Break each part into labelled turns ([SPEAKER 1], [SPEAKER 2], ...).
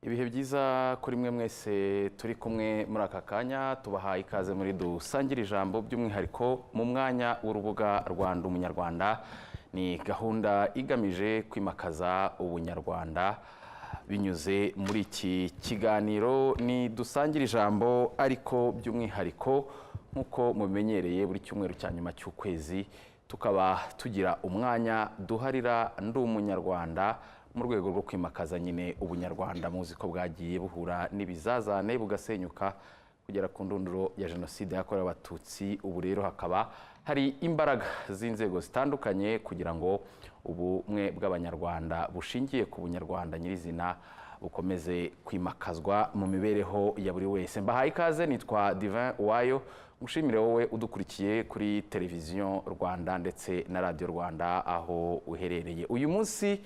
[SPEAKER 1] Ibihe byiza kuri mwe mwese turi kumwe muri aka kanya tubahaye ikaze muri dusangira ijambo by'umwihariko mu mwanya w'urubuga Rwanda Umunyarwanda. Ni gahunda igamije kwimakaza ubunyarwanda binyuze muri iki kiganiro ni dusangira ijambo, ariko by'umwihariko nkuko mumenyereye buri cyumweru cya nyuma cy'ukwezi tukaba tugira umwanya duharira ndi umunyarwanda mu rwego rwo kwimakaza nyine ubunyarwanda. Muzi ko bwagiye buhura n'ibizazane bugasenyuka kugera ku ndunduro ya jenoside yakorewe abatutsi. Ubu rero hakaba hari imbaraga z'inzego zitandukanye kugira ngo ubumwe bw'abanyarwanda bushingiye ku bunyarwanda nyirizina bukomeze kwimakazwa mu mibereho ya buri wese. Mbahaye ikaze, nitwa Divin Uwayo. Mushimire wowe udukurikiye kuri televiziyo Rwanda ndetse na Radio Rwanda aho uherereye. Uyu munsi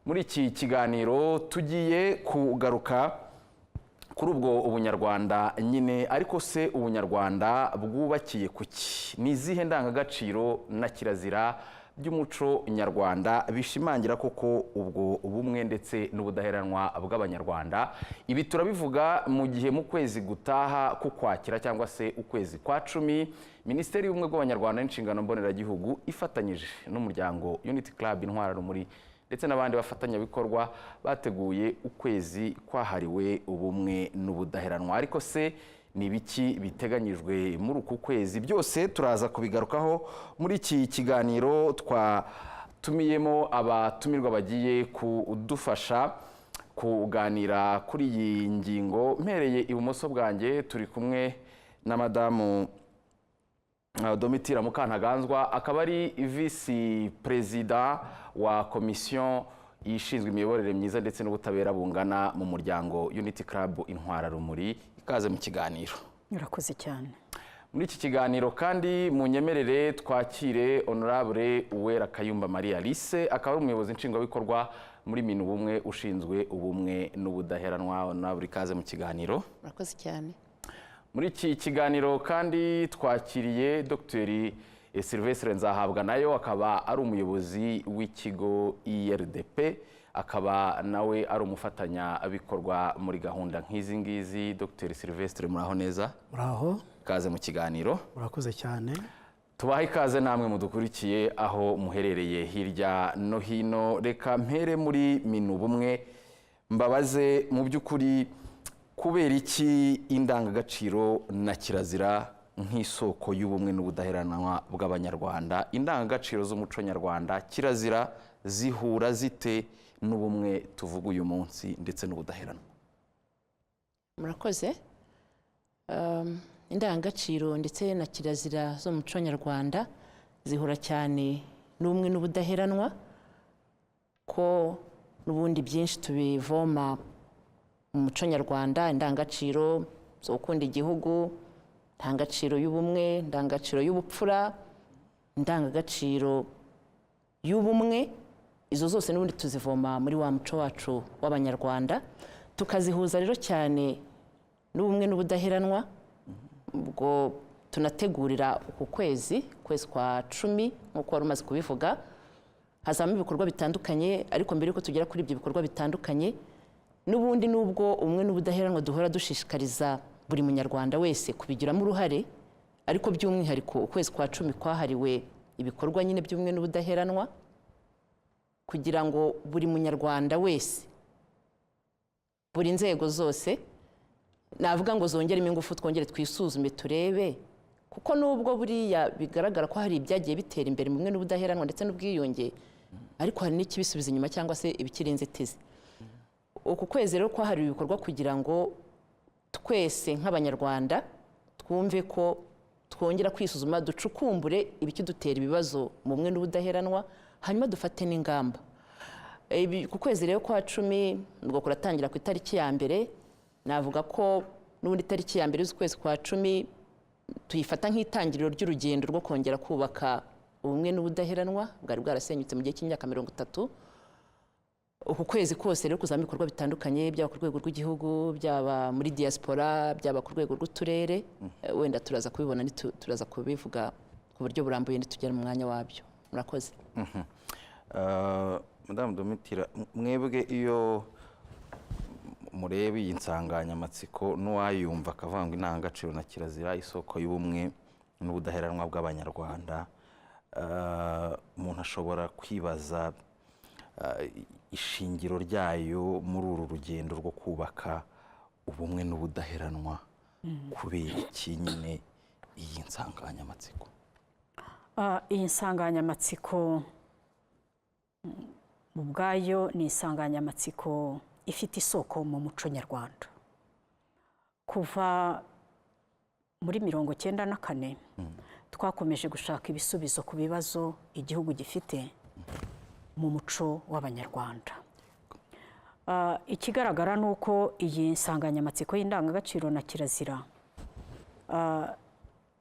[SPEAKER 1] muri iki kiganiro tugiye kugaruka kuri ubwo ubunyarwanda nyine, ariko se ubunyarwanda bwubakiye kuki? Ni izihe ndangagaciro na kirazira by'umuco nyarwanda bishimangira koko ubwo ubumwe ndetse n'ubudaheranwa bw'abanyarwanda? Ibi turabivuga mu gihe mu kwezi gutaha k'Ukwakira cyangwa se ukwezi kwa 10 Minisiteri y'Ubumwe bw'Abanyarwanda n'Inshingano Mboneragihugu ifatanyije n'umuryango Unity Club Intwara Rumuri ndetse n'abandi bafatanyabikorwa bateguye ukwezi kwahariwe ubumwe n'ubudaheranwa. Ariko se ni ibiki biteganyijwe muri uku kwezi? Byose turaza kubigarukaho muri iki kiganiro. Twatumiyemo abatumirwa bagiye kudufasha kuganira kuri iyi ngingo. Mpereye ibumoso bwanjye turi kumwe na Madamu Domitira Mukantaganzwa, akaba ari Visi Perezida wa Komisiyo ishinzwe imiyoborere myiza ndetse n'ubutabera bungana mu muryango Unity Club Intwara Rumuri. Ikaze mu kiganiro.
[SPEAKER 2] Murakoze cyane.
[SPEAKER 1] Muri iki kiganiro kandi munyemerere twakire Honorable Uwera Kayumba Maria Alice, akaba ari umuyobozi nshingwabikorwa muri Minubumwe ushinzwe ubumwe n'ubudaheranwa. Honorable, ikaze mu kiganiro.
[SPEAKER 3] Murakoze cyane.
[SPEAKER 1] Muri iki kiganiro kandi twakiriye Dr. Sylvestre Nzahabwa, nayo akaba ari umuyobozi w'ikigo IRDP, akaba nawe ari umufatanyabikorwa muri gahunda nk'izi ngizi. Dr. Sylvestre, muraho neza?
[SPEAKER 4] Muraho.
[SPEAKER 1] Ikaze mu kiganiro.
[SPEAKER 4] Murakoze cyane.
[SPEAKER 1] Tubaha ikaze namwe mudukurikiye aho muherereye hirya no hino. Reka mpere muri Minubumwe mbabaze, mu by'ukuri kubera iki indangagaciro na kirazira nk'isoko y'ubumwe n'ubudaheranwa bw'abanyarwanda, indangagaciro z'umuco nyarwanda, kirazira zihura zite n'ubumwe tuvuga uyu munsi ndetse n'ubudaheranwa?
[SPEAKER 3] Murakoze. Indangagaciro ndetse na kirazira zo mu muco nyarwanda zihura cyane n'ubumwe n'ubudaheranwa, ko n'ubundi byinshi tubivoma mu muco nyarwanda. Indangagaciro zo gukunda igihugu, indangagaciro y'ubumwe, indangagaciro y'ubupfura, indangagaciro y'ubumwe, izo zose n'ubundi tuzivoma muri wa muco wacu w'abanyarwanda, tukazihuza rero cyane n'ubumwe n'ubudaheranwa. Ubwo tunategurira uku kwezi kwa 10 nk'uko wari umaze kubivuga, hazamo ibikorwa bitandukanye. Ariko mbere yuko tugera kuri ibyo bikorwa bitandukanye, n'ubundi nubwo ubumwe n'ubudaheranwa duhora dushishikariza buri munyarwanda wese kubigiramo uruhare, ariko by'umwihariko ukwezi kwa 10 kwahariwe ibikorwa nyine by'ubumwe n'ubudaheranwa, kugira ngo buri munyarwanda wese, buri nzego zose, navuga ngo zongeremo ingufu, twongere twisuzume turebe, kuko nubwo buriya bigaragara ko hari ibyagiye bitera imbere mu bumwe n'ubudaheranwa ndetse n'ubwiyunge, ariko hari n'ikibisubiza inyuma cyangwa se ibikiri inzitizi. Uku kwezi rero kwahariwe ibikorwa kugira ngo twese nk'abanyarwanda twumve ko twongera kwisuzuma, ducukumbure ibikidutera ibibazo mu bumwe n'ubudaheranwa, hanyuma dufate n'ingamba. Ku kwezi rero kwa 10 ubwo kuratangira ku itariki ya mbere. Navuga ko n'ubundi itariki ya mbere z'ukwezi kwa 10 tuyifata nk'itangiriro ry'urugendo rwo kongera kubaka ubumwe n'ubudaheranwa bwari bwarasenyutse mu gihe cy'imyaka 30. Uku kwezi kose rero kuzamo ibikorwa bitandukanye, byaba ku rwego rw'igihugu, byaba muri diaspora, byaba ku rwego rw'uturere. Wenda turaza kubibona, turaza kubivuga ku buryo burambuye nitugera mu mwanya wabyo. Murakoze.
[SPEAKER 1] Madame Domitira, mwebwe iyo murebe iyi nsanganyamatsiko n'uwayumva akavuga ngo indangagaciro na kirazira isoko y'ubumwe n'ubudaheranwa bw'abanyarwanda, umuntu ashobora kwibaza ishingiro ryayo muri uru rugendo rwo kubaka ubumwe n'ubudaheranwa kubera iki nyine iyi nsanganyamatsiko?
[SPEAKER 2] Iyi nsanganyamatsiko ubwayo ni insanganyamatsiko ifite isoko mu muco nyarwanda. Kuva muri 1994 twakomeje gushaka ibisubizo ku bibazo igihugu gifite mu muco w'abanyarwanda. Ikigaragara ni uko iyi nsanganyamatsiko y'indangagaciro na kirazira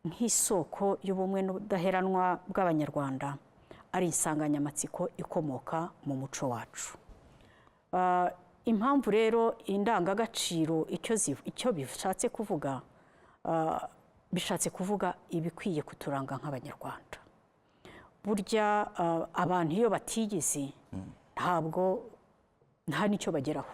[SPEAKER 2] nk'isoko y'ubumwe n'ubudaheranwa bw'abanyarwanda ari insanganyamatsiko ikomoka mu muco wacu. Impamvu rero indangagaciro icyo bishatse kuvuga, bishatse kuvuga ibikwiye kuturanga nk'abanyarwanda. Burya abantu iyo batigize nta n'icyo bageraho.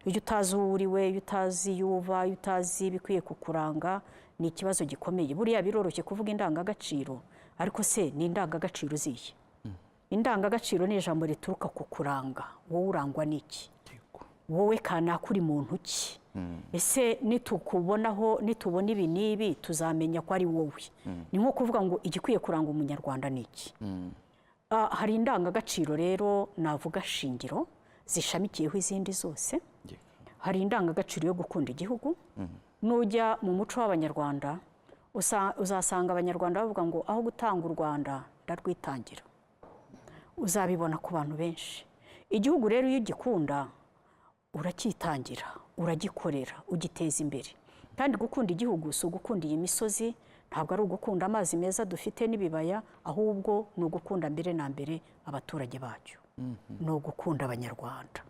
[SPEAKER 2] Iyo utazi uwo uriwe, iyo utazi iyo uva, iyo utazi ibikwiye kukuranga, ni ikibazo gikomeye. Buriya biroroshye kuvuga indangagaciro, ariko se ni indangagaciro zihe? Indangagaciro ni ijambo rituruka ku kuranga. Wowe urangwa n'iki? Wowe kanaka uri muntu ki? Ese nitubona ibi n'ibi tuzamenya ko ari wowe. Ni nko kuvuga ngo igikwiye kuranga umunyarwanda ni iki? Hari indangagaciro rero navuga shingiro zishamikiyeho izindi zose. Hari indangagaciro yo gukunda igihugu. Nujya mu muco w'abanyarwanda uzasanga abanyarwanda bavuga ngo aho gutanga u Rwanda ndarwitangira. Uzabibona ku bantu benshi. Igihugu rero iyo ugikunda urakitangira, uragikorera, ugiteza imbere. Kandi gukunda igihugu si ugukunda iyi misozi, ntabwo ari ugukunda amazi meza dufite n'ibibaya, ahubwo ni ugukunda mbere na mbere abaturage bacyo. Ni ugukunda abanyarwanda.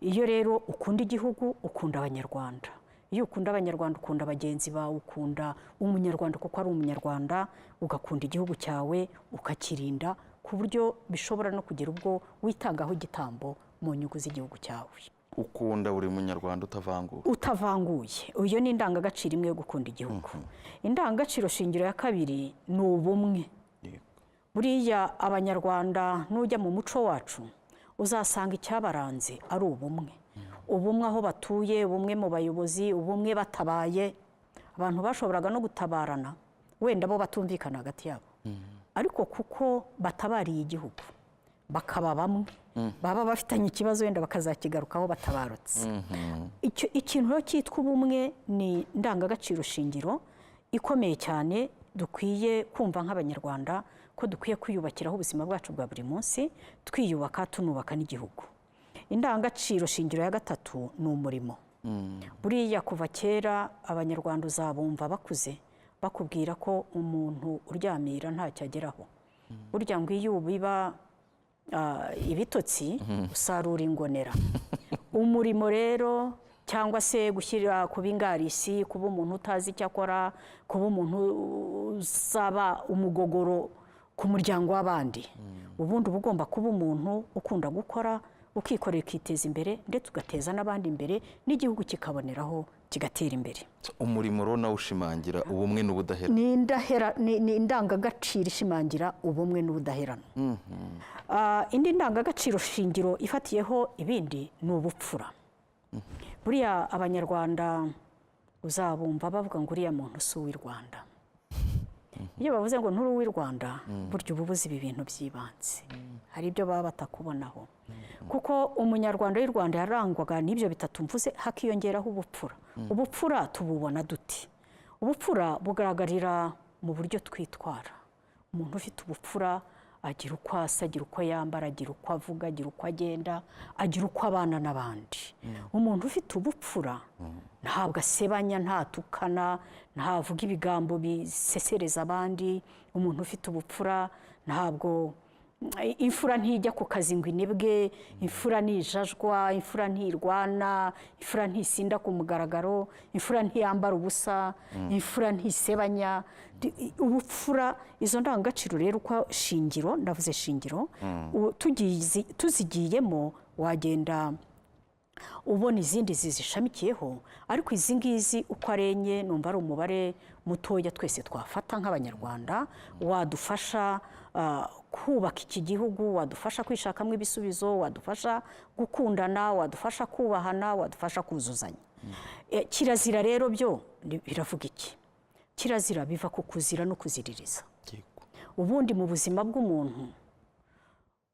[SPEAKER 2] Iyo rero ukunda igihugu, ukunda abanyarwanda. Iyo ukunda abanyarwanda, ukunda bagenzi bawe, ukunda umunyarwanda kuko ari umunyarwanda, ugakunda igihugu cyawe, ukakirinda ku buryo bishobora no kugira ubwo witangaho igitambo mu nyungu z'igihugu cyawe.
[SPEAKER 1] Ukunda buri munyarwanda utavanguye.
[SPEAKER 2] Utavanguye. Iyo ni indangagaciro imwe yo gukunda igihugu. Indangagaciro shingiro ya kabiri ni ubumwe. Buriya abanyarwanda nujya mu muco wacu uzasanga icyabaranze ari ubumwe. Ubumwe aho batuye, ubumwe mu bayobozi, ubumwe batabaye. Abantu bashoboraga no gutabarana, wenda bo batumvikana hagati yabo. Ariko kuko batabariye igihugu, bakaba bamwe, baba bafitanye ikibazo wenda bakazakigarukaho batabarutse. Ikintu rero cyitwa ubumwe ni indangagaciro shingiro ikomeye cyane dukwiye kumva nk'abanyarwanda ko dukwiye kwiyubakiraho ubuzima bwacu bwa buri munsi, twiyubaka tunubaka n'igihugu. Indangagaciro shingiro ya gatatu ni umurimo. Buriya kuva kera abanyarwanda uzabumva bakuze bakubwira ko umuntu uryamira ntacyo ageraho. Burya ngo iyo ubiba ibitotsi usarura ingonera. Umurimo rero cyangwa se gushyira kuba ingarisi, kuba umuntu utazi icyo akora, kuba umuntu uzaba umugogoro ku muryango w'abandi. Ubundi uba ugomba kuba umuntu ukunda gukora, ukikorera ukiteza imbere, ndetse ugateza n'abandi imbere, n'igihugu kikaboneraho kigatera imbere.
[SPEAKER 1] Umurimo rero nawe ushimangira ubumwe n'ubudaheranwa.
[SPEAKER 2] Ni indangagaciro ishimangira ubumwe n'ubudaheranwa. Indi ndangagaciro shingiro ifatiyeho ibindi ni ubupfura. Buriya abanyarwanda uzabumva bavuga ngo uriya muntu si uw'i Rwanda. Iyo bavuze ngo nturi uw'i Rwanda, burya uba ubuze ibi bintu by'ibanze. Hari ibyo baba batakubonaho. Kuko umunyarwanda w'i Rwanda yarangwaga n'ibyo bitatu mvuze, hakiyongeraho ubupfura. Ubupfura tububona duti? Ubupfura bugaragarira mu buryo twitwara. Umuntu ufite ubupfura agira uko asa, agira uko yambara, agira uko avuga, agira uko agenda, agira uko abana n'abandi. Umuntu ufite ubupfura ntabwo asebanya, ntatukana, ntavuga ibigambo bisesereza abandi. Umuntu ufite ubupfura ntabwo imfura ntijya ku kazi ngo inebwe, imfura ntijajwa, imfura ntirwana, imfura ntisinda ku mugaragaro, imfura ntiyambara ubusa, imfura ntisebanya. Ubupfura, izo ndangagaciro rero uko shingiro, ndavuze shingiro, tuzigiyemo wagenda ubona izindi zizishamikiyeho, ariko izi ngizi uko ari enye numva ari umubare mutoya twese twafata nk'abanyarwanda wadufasha kubaka iki gihugu, wadufasha kwishakamo ibisubizo, wadufasha gukundana, wadufasha kubahana, wadufasha kuzuzanya. Kirazira rero byo biravuga iki? Kirazira biva ku kuzira no kuziririza. Ubundi mu buzima bw'umuntu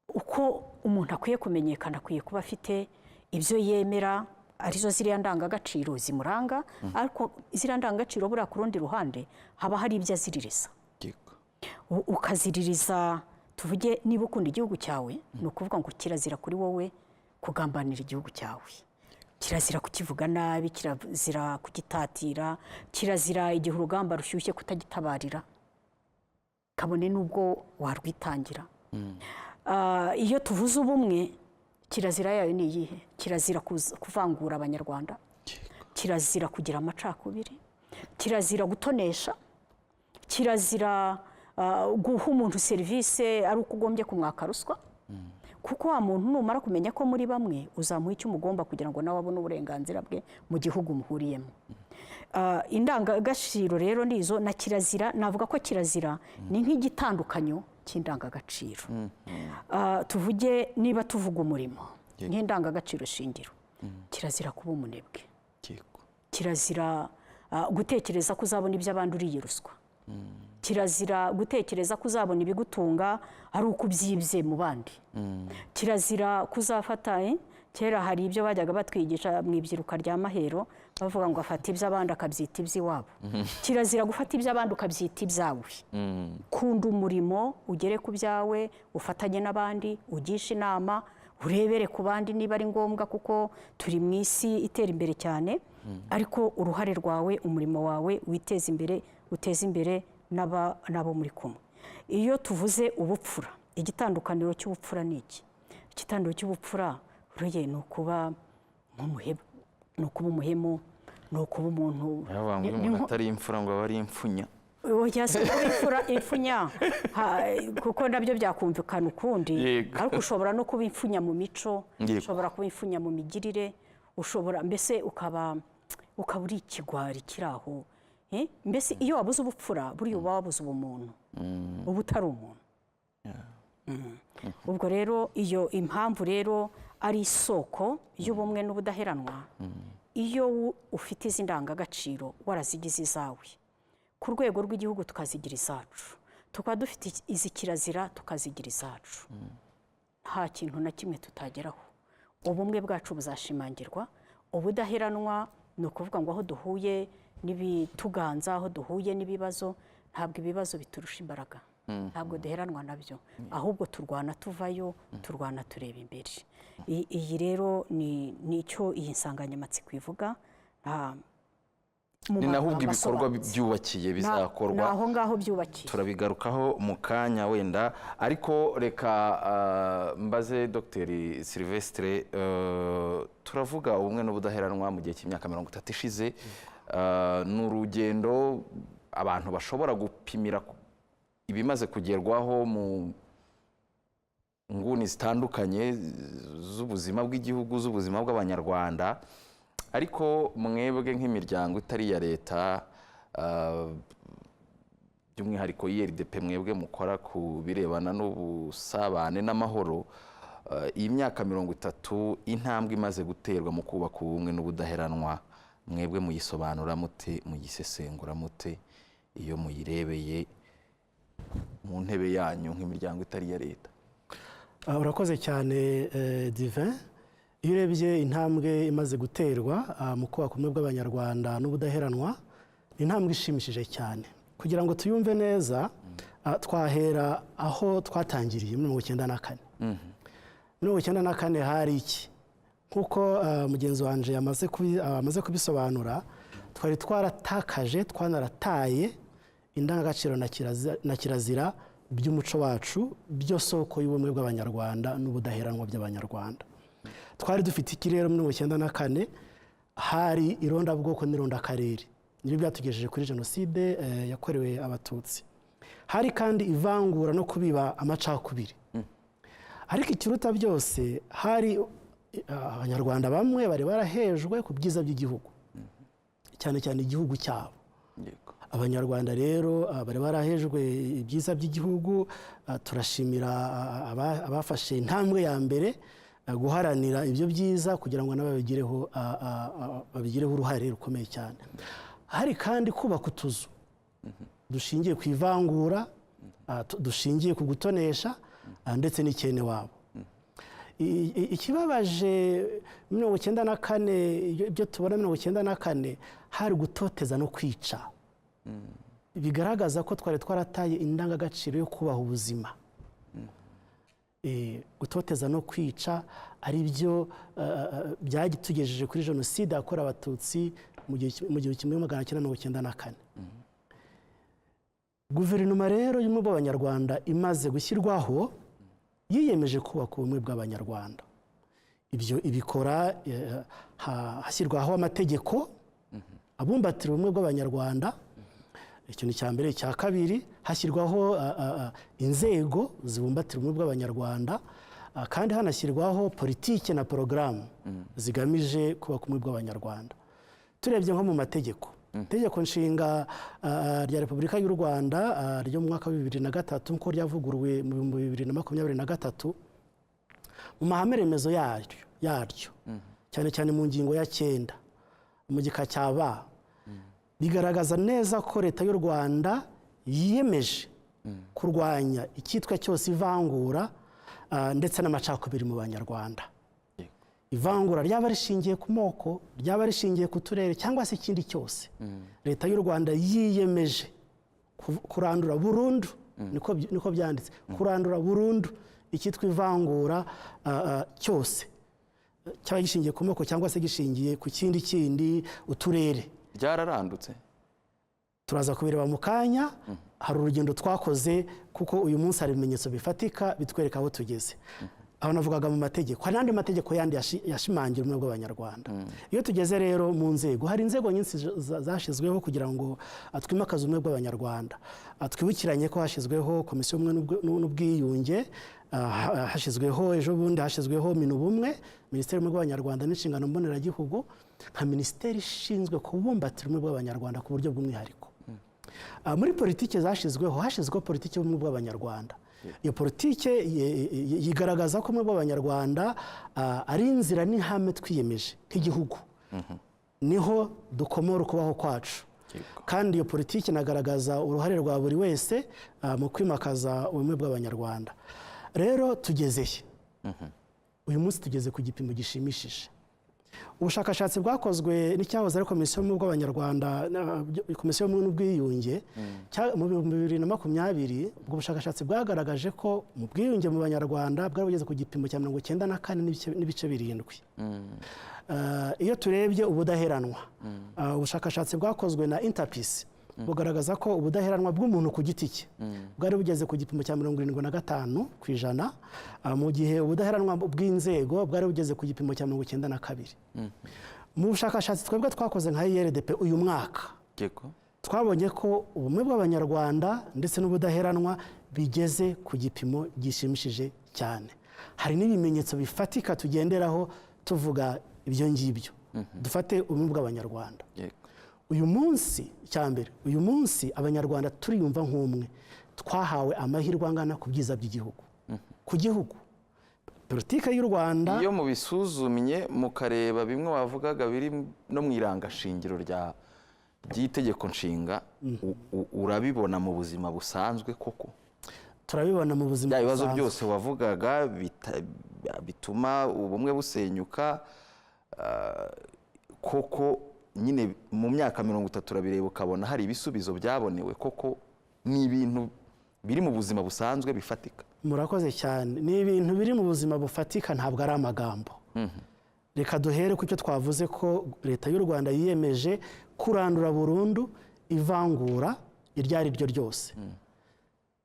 [SPEAKER 2] uko umuntu akwiye kumenyekana, akwiye kuba afite ibyo yemera, arizo ziriya ndangagaciro zimuranga, ariko ziriya ndangagaciro buriya ku rundi ruhande haba hari ibyo aziririza. Ukaziririza, tuvuge niba ukunda igihugu cyawe, ni ukuvuga ngo kirazira kuri wowe kugambanira igihugu cyawe, kirazira kukivuga nabi, kirazira kugitatira, kirazira igihe urugamba rushyushye kutagitabarira kabone n'ubwo warwitangira. Iyo tuvuze ubumwe, kirazira yayo ni iyihe? Kirazira kuvangura abanyarwanda, kirazira kugira amacakubiri, kirazira gutonesha, kirazira guha umuntu serivisi ari uko ugombye kumwaka ruswa, kuko wa muntu numara kumenya ko muri bamwe uzamuha icyo umugomba kugira ngo nawe abone uburenganzira bwe mu gihugu muhuriyemo. Indangagaciro rero nizo, na kirazira navuga ko kirazira ni nk'igitandukanyo cy'indangagaciro. Tuvuge niba tuvuga umurimo nk'indangagaciro shingiro, kirazira kuba umunebwe, kirazira gutekereza ko uzabona iby'abandi uriye ruswa, kirazira gutekereza ko uzabona ibigutunga ari uko ubyibye mu bandi, kirazira kuzafata kera hari ibyo bajyaga batwigisha mu ibyiruka rya Mahero bavuga ngo afata iby'abandi akabyita iby'iwabo. Kirazira gufata iby'abandi ukabyita ibyawe. Kunda umurimo, ugere ku byawe, ufatanye n'abandi, ugishe inama, urebere ku bandi niba ari ngombwa, kuko turi mu isi itera imbere cyane, ariko uruhare rwawe, umurimo wawe witeze imbere, uteze imbere n'abo muri kumwe. Iyo tuvuze ubupfura, igitandukaniro cy'ubupfura ni iki? Igitandukiro cy'ubupfura uruye ni ukuba nk'umuhemu, ni ukuba umuhemu, ni ukuba umuntu
[SPEAKER 1] atari imfura ngo aba ari imfunya.
[SPEAKER 2] Oya, si kuba imfunya kuko nabyo byakumvikana ukundi, ariko ushobora no kuba imfunya mu mico, ushobora kuba imfunya mu migirire, ushobora mbese ukaba uri ikigwari kiri aho. Mbese iyo wabuze ubupfura buriya uba wabuze ubumuntu, uba utari umuntu. Ubwo rero iyo impamvu rero ari isoko y'ubumwe n'ubudaheranwa, iyo ufite izi ndangagaciro warazigize izawe, ku rwego rw'igihugu tukazigira izacu, tukaba dufite izi kirazira tukazigira izacu, nta kintu na kimwe tutageraho. Ubumwe bwacu buzashimangirwa. Ubudaheranwa ni ukuvuga ngo aho duhuye n'ibituganza, aho duhuye n'ibibazo, ntabwo ibibazo biturusha imbaraga, ntabwo duheranwa nabyo, ahubwo turwana tuvayo, turwana tureba imbere. Iyi rero ni icyo iyi nsanganyamatsiko ivuga.
[SPEAKER 1] Ni naho ubwo ibikorwa byubakiye bizakorwa,
[SPEAKER 2] naho ngaho byubakiye,
[SPEAKER 1] turabigarukaho mu kanya wenda. Ariko reka mbaze Dr Sylvestre, turavuga ubumwe n'ubudaheranwa mu gihe cy'imyaka 30 ishize. Ni urugendo abantu bashobora gupimira ibimaze kugerwaho mu nguni zitandukanye z'ubuzima bw'igihugu, z'ubuzima bw'abanyarwanda. Ariko mwebwe nk'imiryango itari iya leta, by'umwihariko IRDP, mwebwe mukora ku birebana n'ubusabane n'amahoro, iyi myaka 30 intambwe imaze guterwa mu kubaka ubumwe n'ubudaheranwa, mwebwe muyisobanura mute, muyisesengura mute iyo muyirebeye mu ntebe yanyu nk'imiryango itari iya leta?
[SPEAKER 4] Urakoze cyane Divin. Iyo urebye intambwe imaze guterwa mu kubaka ubumwe bw'abanyarwanda n'ubudaheranwa, ni intambwe ishimishije cyane. Kugira ngo tuyumve neza, twahera aho twatangiriye muri 1994. Muri 1994 hari iki? Nk'uko mugenzi wanje amaze kubisobanura, twari twaratakaje, twanarataye indangagaciro na kirazira by'umuco wacu, byo soko y'ubumwe bw'abanyarwanda n'ubudaheranwa by'abanyarwanda. Twari dufite iki rero muri 1994, hari irondabwoko n'irondakarere, nibyo byatugejeje kuri jenoside yakorewe abatutsi. Hari kandi ivangura no kubiba amacakubiri. Ariko ikiruta byose hari abanyarwanda bamwe bari barahejwe ku byiza by'igihugu, cyane cyane igihugu cyabo. Abanyarwanda rero bari barahejwe ibyiza by'igihugu. Turashimira abafashe intambwe ya mbere guharanira ibyo byiza kugira ngo nabo babigireho uruhare rukomeye cyane. Hari kandi kubaka utuzu dushingiye ku ivangura, dushingiye ku gutonesha ndetse n'icyene wabo. Ikibabaje 1994, ibyo tubona 1994 hari gutoteza no kwica, bigaragaza ko twari twarataye indangagaciro yo kubaha ubuzima. Gutoteza no kwica ari byo byagitugejeje kuri jenoside yakorewe Abatutsi mu 1994. Guverinoma rero y'ubumwe bw'Abanyarwanda imaze gushyirwaho, yiyemeje kubaka ubumwe bw'Abanyarwanda. Ibyo ibikora hashyirwaho amategeko abumbatira ubumwe bw'Abanyarwanda. Ikintu cya mbere. Cya kabiri, hashyirwaho inzego zibumbatira ubumwe bw'Abanyarwanda, kandi hanashyirwaho politiki na porogaramu zigamije kubaka ubumwe bw'Abanyarwanda. Turebye nko mu mategeko, itegeko nshinga rya Repubulika y'u Rwanda ryo mu mwaka wa 2003 nk'uko ryavuguruwe mu 2023, mu mahame remezo yaryo cyane cyane mu ngingo ya 9 mu gika cya B, bigaragaza neza ko Leta y'u Rwanda yiyemeje kurwanya icyitwa cyose ivangura ndetse n'amacakubiri mu Banyarwanda. Ivangura ryaba rishingiye ku moko, ryaba rishingiye ku turere cyangwa se ikindi cyose, Leta y'u Rwanda yiyemeje kurandura burundu, niko byanditse, kurandura burundu icyitwa ivangura cyose, cyaba gishingiye ku moko cyangwa se gishingiye ku kindi uturere.
[SPEAKER 1] Byararandutse,
[SPEAKER 4] turaza kubireba mu kanya. Hari urugendo twakoze kuko uyu munsi hari ibimenyetso bifatika bitwereka aho tugeze. Aho navugaga mu mategeko, hari n'andi mategeko yandi yashimangira ubumwe bw'Abanyarwanda. Iyo tugeze rero mu nzego, hari inzego nyinshi zashyizweho kugira ngo twimakaze ubumwe bw'Abanyarwanda. Twibukiranye ko hashyizweho komisiyo y'ubumwe n'ubwiyunge, hashyizweho ejo bundi hashyizweho minubumwe, minisiteri y'ubumwe bw'Abanyarwanda n'inshingano mboneragihugu, nka minisiteri ishinzwe kubumbatira ubumwe bw'Abanyarwanda ku buryo bw'umwihariko. Muri politiki hashyizweho politiki y'ubumwe bw'Abanyarwanda. Iyo politiki yigaragaza ko ubumwe bw'Abanyarwanda ari inzira n'ihame twiyemeje nk'igihugu, niho dukomora ukubaho kwacu. Kandi iyo politiki inagaragaza uruhare rwa buri wese mu kwimakaza ubumwe bw'Abanyarwanda. Rero tugezeye uyu munsi, tugeze ku gipimo gishimishije. Ubushakashatsi bwakozwe n'icyahoze ari komisiyo y'ubumwe bw'Abanyarwanda, komisiyo y'ubumwe n'ubwiyunge mu 2020, ubwo bushakashatsi bwagaragaje ko mu bwiyunge mu Banyarwanda bwari bugeze ku gipimo cya 94.7. Iyo turebye ubudaheranwa, ubushakashatsi bwakozwe na Interpeace bugaragaza ko ubudaheranwa bw'umuntu ku giti cye bwari bugeze ku gipimo cya 75%, mu gihe ubudaheranwa bw'inzego bwari bugeze ku gipimo cya 92%. Mu bushakashatsi twebwe twakoze nka IRDP uyu mwaka, twabonye ko ubumwe bw'Abanyarwanda ndetse n'ubudaheranwa bigeze ku gipimo gishimishije cyane. Hari n'ibimenyetso bifatika tugenderaho tuvuga ibyo ngibyo. Dufate ubumwe bw'Abanyarwanda. Uyu munsi, cyambere, uyu munsi Abanyarwanda turiyumva nk'umwe, twahawe amahirwe angana ku byiza by'igihugu, ku gihugu. Politike y'u Rwanda,
[SPEAKER 1] iyo mubisuzumye mukareba bimwe wavugaga biri no mu irangashingiro ry'itegeko nshinga, urabibona mu buzima busanzwe koko?
[SPEAKER 4] Turabibona mu buzima busanzwe.
[SPEAKER 1] Ibibazo byose wavugaga bituma ubumwe busenyuka, koko nyine mu myaka 30 urabireba ukabona hari ibisubizo byabonewe koko? Ni ibintu biri mu buzima busanzwe bifatika?
[SPEAKER 4] Murakoze cyane. Ni ibintu biri mu buzima bufatika, ntabwo ari amagambo. Reka duhere ku cyo twavuze ko Leta y'u Rwanda yiyemeje kurandura burundu ivangura iryo ari ryo ryose.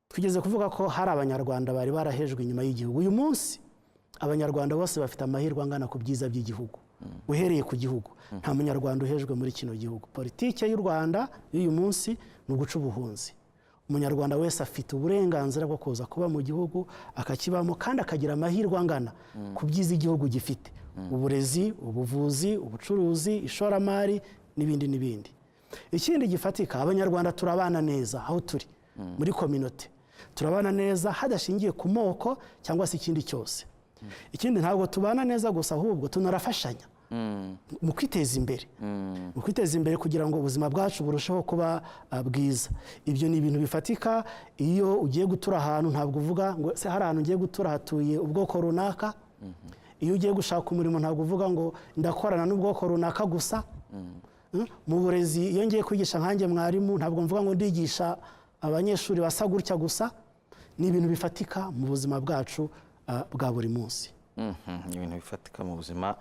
[SPEAKER 4] Twigeze kuvuga ko hari Abanyarwanda bari barahejwe inyuma y'igihugu. Uyu munsi Abanyarwanda bose bafite amahirwe angana ku byiza by'igihugu. Uhereye ku gihugu, nta munyarwanda uhejwe muri kino gihugu. Politike y'u Rwanda y'uyu munsi ni uguca ubuhunzi. umunyarwanda wese afite uburenganzira bwo kuza kuba mu gihugu akakibamo kandi akagira amahirwe angana ku byiza igihugu gifite, uburezi, ubuvuzi, ubucuruzi, ishoramari n'ibindi n'ibindi. Ikindi gifatika, abanyarwanda turabana neza aho turi muri kominote, turabana neza hadashingiye ku moko cyangwa se ikindi cyose. Ikindi ntabwo tubana neza gusa, ahubwo tunarafashanya mu kwiteza imbere, mu kwiteza imbere kugira ngo ubuzima bwacu burusheho kuba bwiza. Ibyo ni ibintu bifatika. Iyo ugiye gutura ahantu ntabwo uvuga ngo se hari ahantu ugiye gutura hatuye ubwoko runaka. Iyo ugiye gushaka umurimo ntabwo uvuga ngo ndakorana n'ubwoko runaka gusa. Mu burezi iyo ngiye kwigisha nkanjye mwarimu ntabwo mvuga ngo ndigisha abanyeshuri basa gutya gusa. Ni ibintu bifatika mu buzima bwacu bwa buri munsi.
[SPEAKER 1] Ni ibintu bifatika mu buzima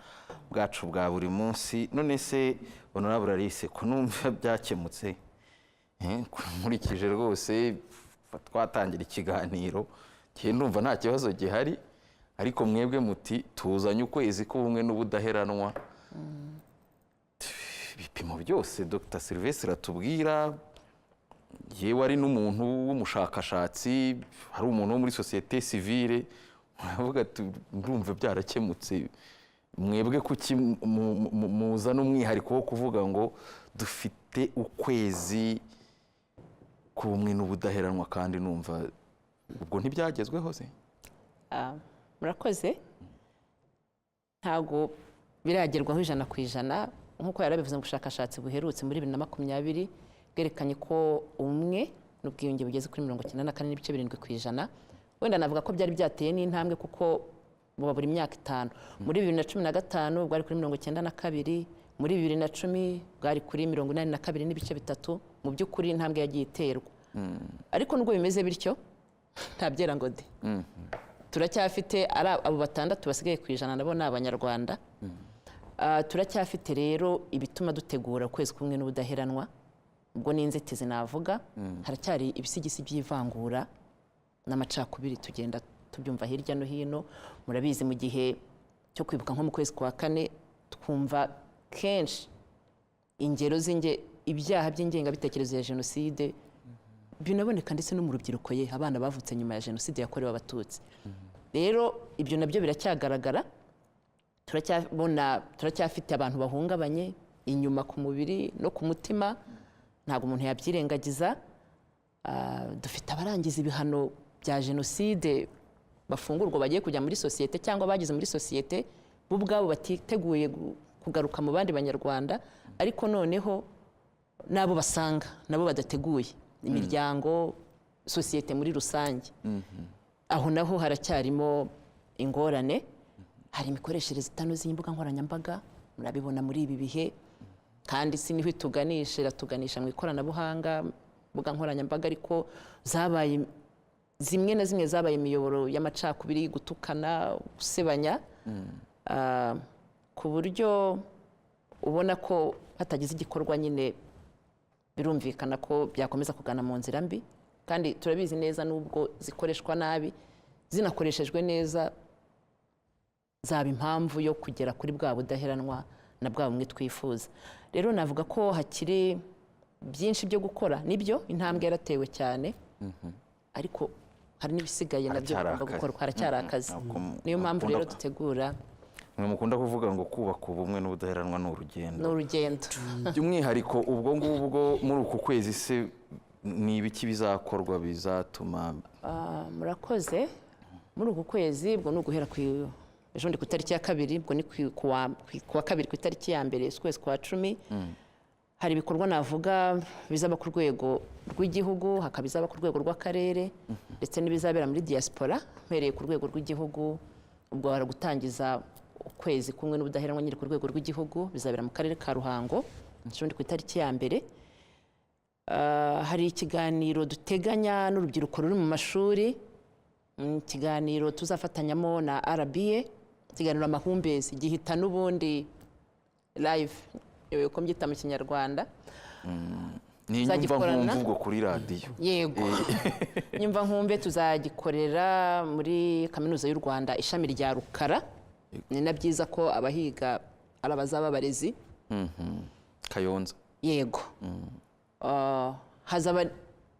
[SPEAKER 1] bwacu bwa buri munsi. None se Honorable Alice, ko numva byakemutse, nkurikije rwose twatangira ikiganiro ndumva nta kibazo gihari, ariko mwebwe muti tuzanye ukwezi k'ubumwe n'ubudaheranwa. Ibipimo byose Dr. Sylvestre atubwira, yewe ari n'umuntu w'umushakashatsi, hari umuntu wo muri sosiyete sivile, muravuga ati ndumva byarakemutse. Mwebwe kuki muzana umwihariko wo kuvuga ngo dufite ukwezi k'ubumwe n'ubudaheranwa kandi numva ubwo ntibyagezweho se?
[SPEAKER 3] Murakoze. Ntabwo biragerwaho 100%, nk'uko yarabivuze mu bushakashatsi buherutse muri 2020 bwerekanye ko ubumwe n'ubwiyunge bugeze kuri 94.7%. Wenda navuga ko byari byateye n'intambwe kuko buba buri myaka 5. Muri 2015 bwari kuri 92, muri 2010 bwari kuri 82.3. Mu by'ukuri intambwe yagiye iterwa. Ariko nubwo bimeze bityo nta byera ngo de. Turacyafite abo 6 basigaye ku ijana nabo ni abanyarwanda. Turacyafite rero ibituma dutegura ukwezi kumwe n'ubudaheranwa. Ubwo n'inzitizi navuga, haracyari ibisigisi by'ivangura n'amacakubiri tugenda tubyumva hirya no hino. Murabizi mu gihe cyo kwibuka nko mu kwezi kwa 4 twumva kenshi ingero ibyaha by'ingengabitekerezo ya jenoside binaboneka ndetse no mu rubyiruko abana bavutse nyuma ya jenoside yakorewe abatutsi. Rero ibyo nabyo biracyagaragara. Turacyafite abantu bahungabanye inyuma ku mubiri no ku mutima, ntabwo umuntu yabyirengagiza. Dufite abarangiza ibihano bya jenoside bafungurwa bagiye kujya muri sosiyete cyangwa bagize muri sosiyete bo ubwabo batiteguye kugaruka mu bandi banyarwanda, ariko noneho nabo basanga nabo badateguye, imiryango, sosiyete muri rusange. Aho naho haracyarimo ingorane. Hari imikoreshereze itanoze y'imbuga nkoranyambaga, murabibona muri ibi bihe, kandi si niho ituganisha mu ikoranabuhanga, imbuga nkoranyambaga, ariko zabaye zimwe na zimwe zabaye imiyoboro y'amacakubiri, gutukana, gusebanya, ku buryo ubona ko hatagize igikorwa nyine birumvikana ko byakomeza kugana mu nzira mbi. Kandi turabizi neza nubwo zikoreshwa nabi, zinakoreshejwe neza zaba impamvu yo kugera kuri bwa budaheranwa na bwa bumwe twifuza. Rero navuga ko hakiri byinshi byo gukora. Nibyo intambwe yaratewe cyane, ariko hari n'ibisigaye nabyo bigomba gukorwa, haracyari akazi. Niyo mpamvu rero dutegura.
[SPEAKER 1] Mwe mukunda kuvuga ngo kubaka ubumwe n'ubudaheranwa ni urugendo.
[SPEAKER 3] Ni urugendo.
[SPEAKER 1] By'umwihariko ubwo ngubwo muri uku kwezi se ni ibiki bizakorwa bizatuma?
[SPEAKER 3] Murakoze. Muri uku kwezi ubwo ni uguhera ejo ndi ku itariki ya 2, ubwo ni kuwa 2 ku itariki ya 1 z'ukwezi kwa 10. Hari ibikorwa navuga bizaba ku rwego rw'igihugu, hakaba bizaba ku rwego rw'akarere, ndetse n'ibizabera muri diaspora. Mpereye ku rwego rw'igihugu, ubwo bara gutangiza ukwezi kumwe n'ubudaheranwa nyiri ku rwego rw'igihugu, bizabera mu karere ka Ruhango ejo ndi ku itariki ya 2. Hari ikiganiro duteganya n'urubyiruko ruri mu mashuri, ikiganiro tuzafatanyamo na RBA, ikiganiro amahumbezi gihita n'ubundi live, uko mbyita mu Kinyarwanda.
[SPEAKER 1] Ni nyumva nkumvugo kuri radio.
[SPEAKER 3] Yego. Nyumva nkumbe tuzagikorera muri Kaminuza y'u Rwanda ishami rya Rukara. Ni na byiza ko abahiga ari abazaba barezi.
[SPEAKER 1] Kayonza.
[SPEAKER 3] Yego. Hazaba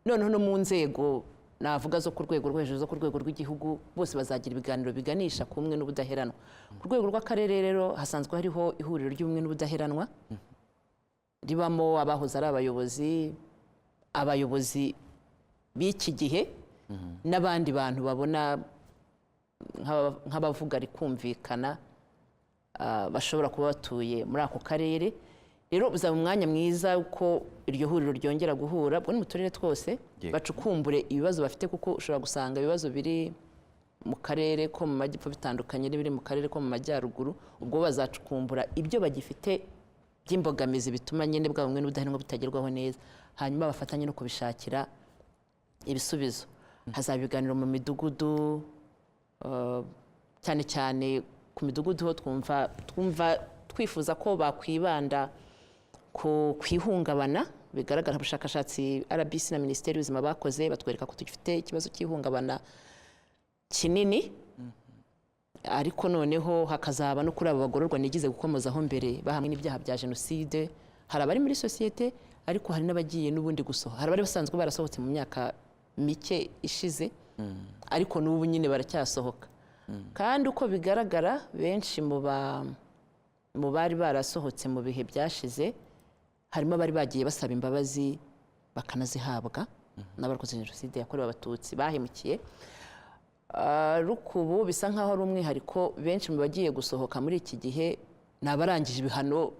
[SPEAKER 3] noneho no mu nzego navuga zo ku rwego rwo hejuru zo ku rwego rw'igihugu bose bazagira ibiganiro biganisha ku bumwe n'ubudaheranwa. Ku rwego rw'akarere rero hasanzwe hariho ihuriro ry'ubumwe n'ubudaheranwa ribamo abahoze ari abayobozi b'iki gihe n'abandi bantu babona nk'abavuga rikumvikana bashobora kuba batuye muri ako karere. Rero uzaba umwanya mwiza uko iryo huriro ryongera guhura bwo mu turere twose bacukumbure ibibazo bafite, kuko ushobora gusanga ibibazo biri mu karere ko mu majyepfo bitandukanye n'ibiri mu karere ko mu majyaruguru. Ubwo bazacukumbura ibyo bagifite by'imbogamizi bituma nyine bwa bumwe n'ubudaheranwa butagerwaho neza, hanyuma bafatanye no kubishakira ibisubizo. Hazaba ibiganiro mu midugudu, cyane cyane ku midugudu ho twifuza ko bakwibanda ku ihungabana. Bigaragara ubushakashatsi RBC na Minisiteri y'Ubuzima bakoze batwereka ko tugifite ikibazo cy'ihungabana kinini, ariko noneho hakazaba no kuri abo bagororwa nigize gukomozaho mbere bahamwe n'ibyaha bya jenoside. Hari abari muri sosiyete ariko hari n'abagiye n'ubundi gusohoka, hari abari basanzwe barasohotse mu myaka mike ishize ariko n'ubu nyine baracyasohoka. Kandi uko bigaragara benshi mu bari barasohotse mu bihe byashize harimo abari bagiye basaba imbabazi bakanazihabwa n'abarokotse jenoside yakorewe abatutsi bahemukiye. Rukubu bisa nkaho ari umwihariko, benshi mu bagiye gusohoka muri iki gihe ni abarangije ibihano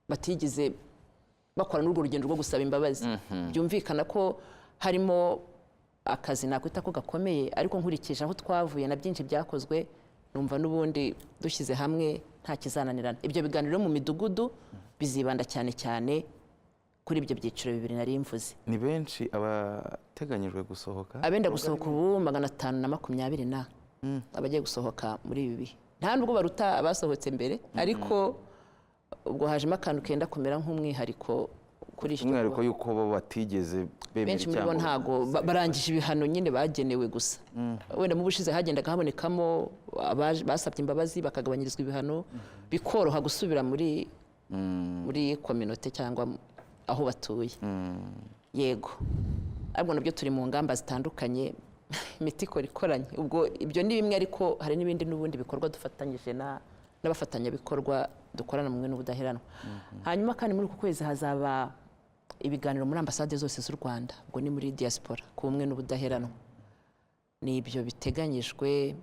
[SPEAKER 3] batigeze bakora n'urwo rugendo rwo gusaba imbabazi. Byumvikana ko harimo akazi nakwita ko gakomeye, ariko nkurikije aho twavuye na byinshi byakozwe numva n'ubundi dushyize hamwe nta kizananirana. Ibyo biganiro mu midugudu bizibanda cyane cyane kuri ibyo byiciro bibiri nari mvuze.
[SPEAKER 1] Ni benshi abateganyijwe gusohoka?
[SPEAKER 3] Abenda gusohoka ubu 520 abagiye gusohoka muri ibi bihe. Nta nubwo baruta abasohotse mbere, ariko ubwo hajemo akantu kenda kumera nk'umwihariko kuri iki
[SPEAKER 1] umwihariko yuko bo batigeze bemera
[SPEAKER 3] benshi muri bo ntago barangije ibihano nyine bagenewe gusa. Wenda mu bushize hagendaga habonekamo basabye imbabazi bakagabanyirizwa ibihano bikoroha gusubira muri community cyangwa aho batuye. Yego, ariko nabyo turi mu ngamba zitandukanye imiti ikoranye. Ubwo ibyo ni bimwe, ariko hari n'ibindi n'ubundi bikorwa dufatanyije n'abafatanyabikorwa dukorana mu bumwe n'ubudaheranwa. Hanyuma kandi muri uku kwezi hazaba ibiganiro muri ambasade zose z'u Rwanda, ubwo ni muri diaspora ku bumwe n'ubudaheranwa. Ni ibyo biteganyijwe,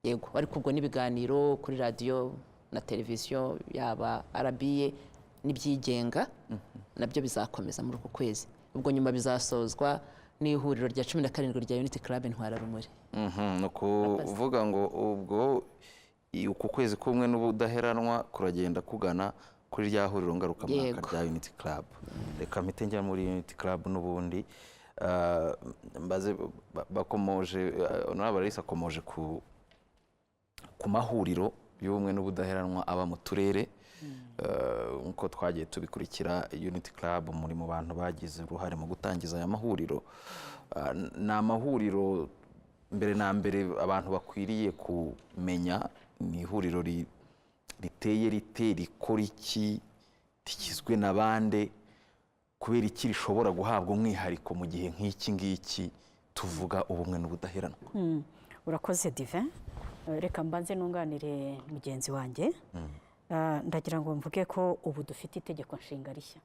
[SPEAKER 3] yego, ariko ubwo n'ibiganiro kuri radiyo na televiziyo yaba RBA n'ibyigenga nabyo bizakomeza muri uku kwezi. Ubwo nyuma bizasozwa n'ihuriro rya 17 rya Unity Club Ntwararumuri.
[SPEAKER 1] Ni ukuvuga ngo ubwo uku kwezi kumwe n'ubudaheranwa kuragenda kugana kuri rya huriro ngarukamwaka rya Unity Club. Reka mpite njya muri Unity Club n'ubundi mbaze bakomoje honorable Raissa akomoje ku mahuriro y'ubumwe n'ubudaheranwa aba mu turere. Nkuko twagiye tubikurikira, Unity Club muri mu bantu bagize uruhare mu gutangiza aya mahuriro. Ni amahuriro mbere na mbere abantu bakwiriye kumenya ni ihuriro riteye rite, rikora iki, rigizwe na bande, kubera iki rishobora guhabwa umwihariko mu gihe nk'iki ngiki tuvuga ubumwe n'ubudaheranwa.
[SPEAKER 2] Urakoze Divin. Reka mbanze nunganire mugenzi wanjye. Ndagira ngo mvuge ko ubu dufite itegeko nshinga rishya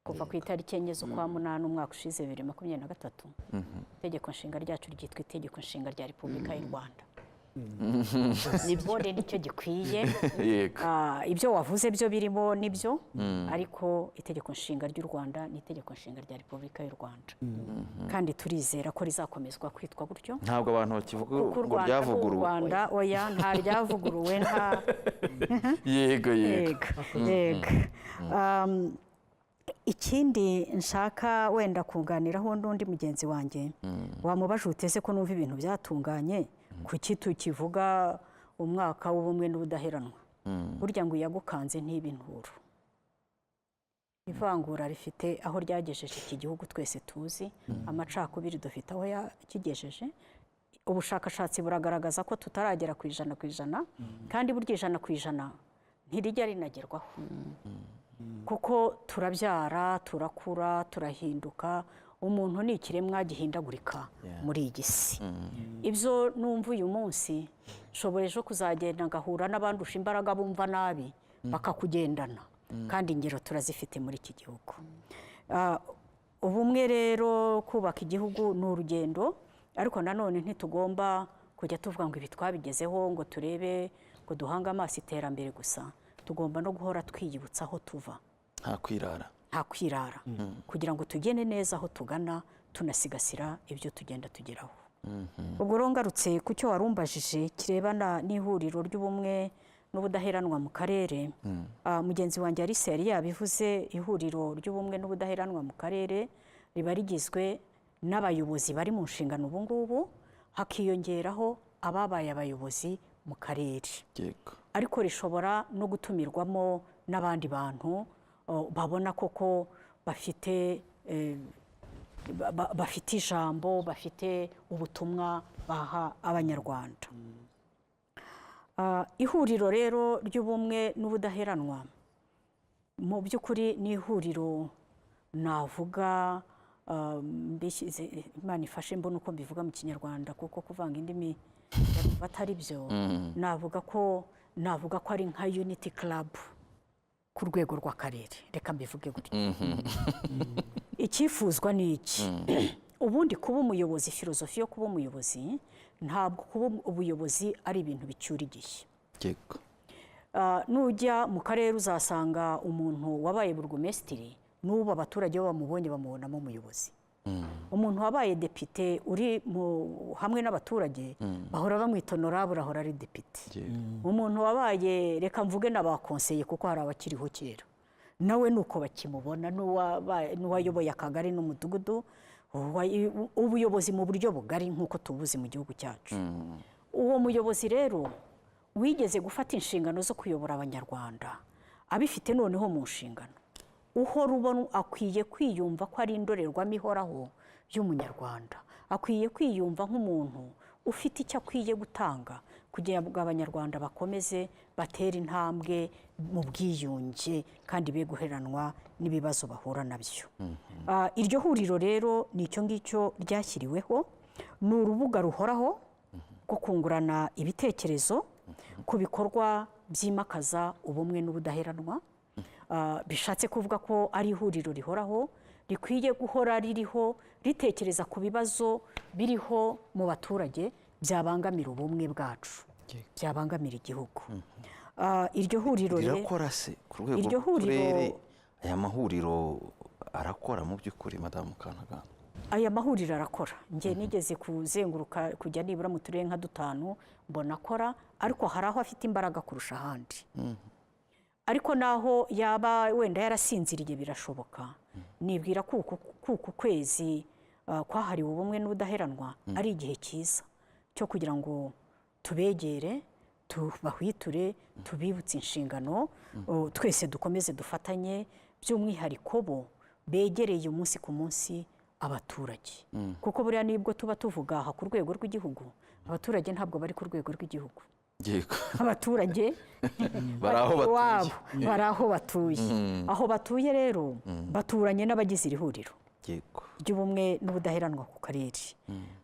[SPEAKER 2] kuva ku itariki 4 z'ukwa munani umwaka ushize 2023. Itegeko nshinga ryacu ryitwa itegeko nshinga rya Repubulika y'u Rwanda. Nibwo rero icyo gikwiye. Ibyo wavuze byo birimo nibyo, ariko itegeko nshinga ry'u Rwanda ni itegeko nshinga rya Repubulika y'u Rwanda, kandi turizera ko rizakomezwa kwitwa gutyo.
[SPEAKER 1] Ntabwo abantu bakivuga ngo ryavuguruwe.
[SPEAKER 2] Rwanda oya, nta ryavuguruwe, nta
[SPEAKER 1] yego.
[SPEAKER 2] Ikindi nshaka wenda kunganiraho n'undi mugenzi wanjye, wamubaje utese ko numva ibintu byatunganye, kuki tukivuga umwaka w'ubumwe n'ubudaheranwa? Burya ngo yagukanze ntibinturu. Ivangura rifite aho ryagejeje iki gihugu twese tuzi, amacakubiri dufite aho yakigejeje. Ubushakashatsi buragaragaza ko tutaragera ku 100%, kandi burya 100% ntirijya rinagerwaho. Kuko turabyara, turakura, turahinduka, umuntu ni ikiremwa gihindagurika muri iyi si. Ibyo numva uyu munsi nshobora ejo kuzagenda ngahura n'abandusha imbaraga bumva nabi bakakugendana, kandi ingero turazifite muri iki gihugu. Ubumwe rero, kubaka igihugu ni urugendo, ariko nanone ntitugomba kujya tuvuga ngo ibi twabigezeho ngo turebe ngo duhange amaso iterambere gusa. Tugomba no guhora twiyibutsa aho tuva,
[SPEAKER 1] nta kwirara, kugira ngo tugende neza aho tugana, tunasigasira ibyo tugenda tugeraho. Ubwo rero ngarutse ku cyo warumbajije kirebana n'ihuriro ry'ubumwe n'ubudaheranwa mu karere, mugenzi wanjye Alice yari yabivuze. Ihuriro ry'ubumwe n'ubudaheranwa mu karere riba rigizwe n'abayobozi bari mu nshingano ubu ngubu, hakiyongeraho ababaye abayobozi mu karere, ariko rishobora no gutumirwamo n'abandi bantu babona koko bafite ijambo, bafite ubutumwa baha abanyarwanda. Ihuriro rero ry'ubumwe n'ubudaheranwa mu by'ukuri ni ihuriro navuga, Imana ifashe mbona uko mbivuga mu Kinyarwanda, kuko kuvanga indimi batari byo, navuga ko ari nka Unity Club ku rwego rw'akarere, reka mbivuge gutyo. Icyifuzwa ni iki? Ubundi kuba umuyobozi, filozofi yo kuba umuyobozi, ntabwo kuba ubuyobozi ari ibintu bicyura igihe. Nujya mu karere uzasanga umuntu wabaye burugumesitiri, n'ubu abaturage bo bamubonye bamubonamo umuyobozi. Umuntu wabaye depite uri hamwe n'abaturage bahora bamwita honorable, ahora ari depite. Umuntu wabaye, reka mvuge n'abakonseye kuko hari abakiriho kera, nawe nuko bakimubona, n'uwayoboye akagari n'umudugudu, ubuyobozi mu buryo bugari nk'uko tubuzi mu gihugu cyacu. Uwo muyobozi rero wigeze gufata inshingano zo kuyobora abanyarwanda, abifite noneho mu nshingano, uhora ubona akwiye kwiyumva ko ari indorerwamo ihoraho y'umunyarwanda, akwiye kwiyumva nk'umuntu ufite icyo akwiye gutanga kugira ngo abanyarwanda bakomeze batera intambwe mu bwiyunge kandi be guheranwa n'ibibazo bahura nabyo. Iryo huriro rero ni icyo ngicyo ryashyiriweho, ni urubuga ruhoraho rwo kungurana ibitekerezo ku bikorwa byimakaza ubumwe n'ubudaheranwa. Bishatse kuvuga ko ari ihuriro rihoraho, rikwiye guhora ririho ritekereza ku bibazo biriho mu baturage byabangamira ubumwe bwacu, byabangamira igihugu. Iryo huriro rirakora se ku rwego rw'uturere? Aya mahuriro arakora mu by'ukuri, Madamu Kantaganda?
[SPEAKER 2] Aya mahuriro arakora. Njye nigeze kuzenguruka kujya nibura mu turere nka 5 mbona akora, ariko hari aho afite imbaraga kurusha ahandi. Ariko naho yaba wenda yarasinziriye birashoboka. Nibwira ko uku kwezi kwahariwe ubumwe n'ubudaheranwa ari igihe cyiza cyo kugira ngo tubegere, tubahwiture, tubibutse inshingano, twese dukomeze dufatanye, by'umwihariko bo begereye umunsi ku munsi abaturage. Kuko buriya nibwo tuba tuvuga aha ku rwego rw'igihugu, abaturage ntabwo bari ku rwego rw'igihugu. Abaturage bari aho batuye. Aho batuye rero baturanye n'abagize iri huriro ry'ubumwe n'ubudaheranwa ku karere.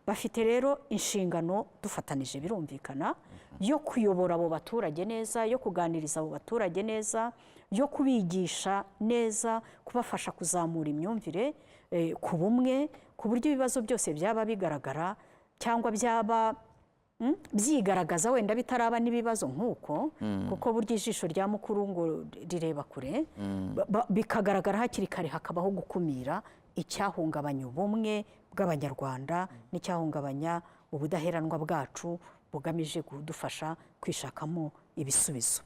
[SPEAKER 2] Bafite rero inshingano, dufatanije birumvikana, yo kuyobora abo baturage neza, yo kuganiriza abo baturage neza, yo kubigisha neza, kubafasha kuzamura imyumvire ku bumwe, ku buryo ibibazo byose byaba bigaragara cyangwa byaba byigaragaza wenda bitaraba n'ibibazo nk'uko, kuko burya ijisho rya mukuru ngo rireba kure, bikagaragara hakiri kare, hakabaho gukumira icyahungabanya ubumwe bw'abanyarwanda n'icyahungabanya ubudaheranwa bwacu bugamije kudufasha kwishakamo ibisubizo.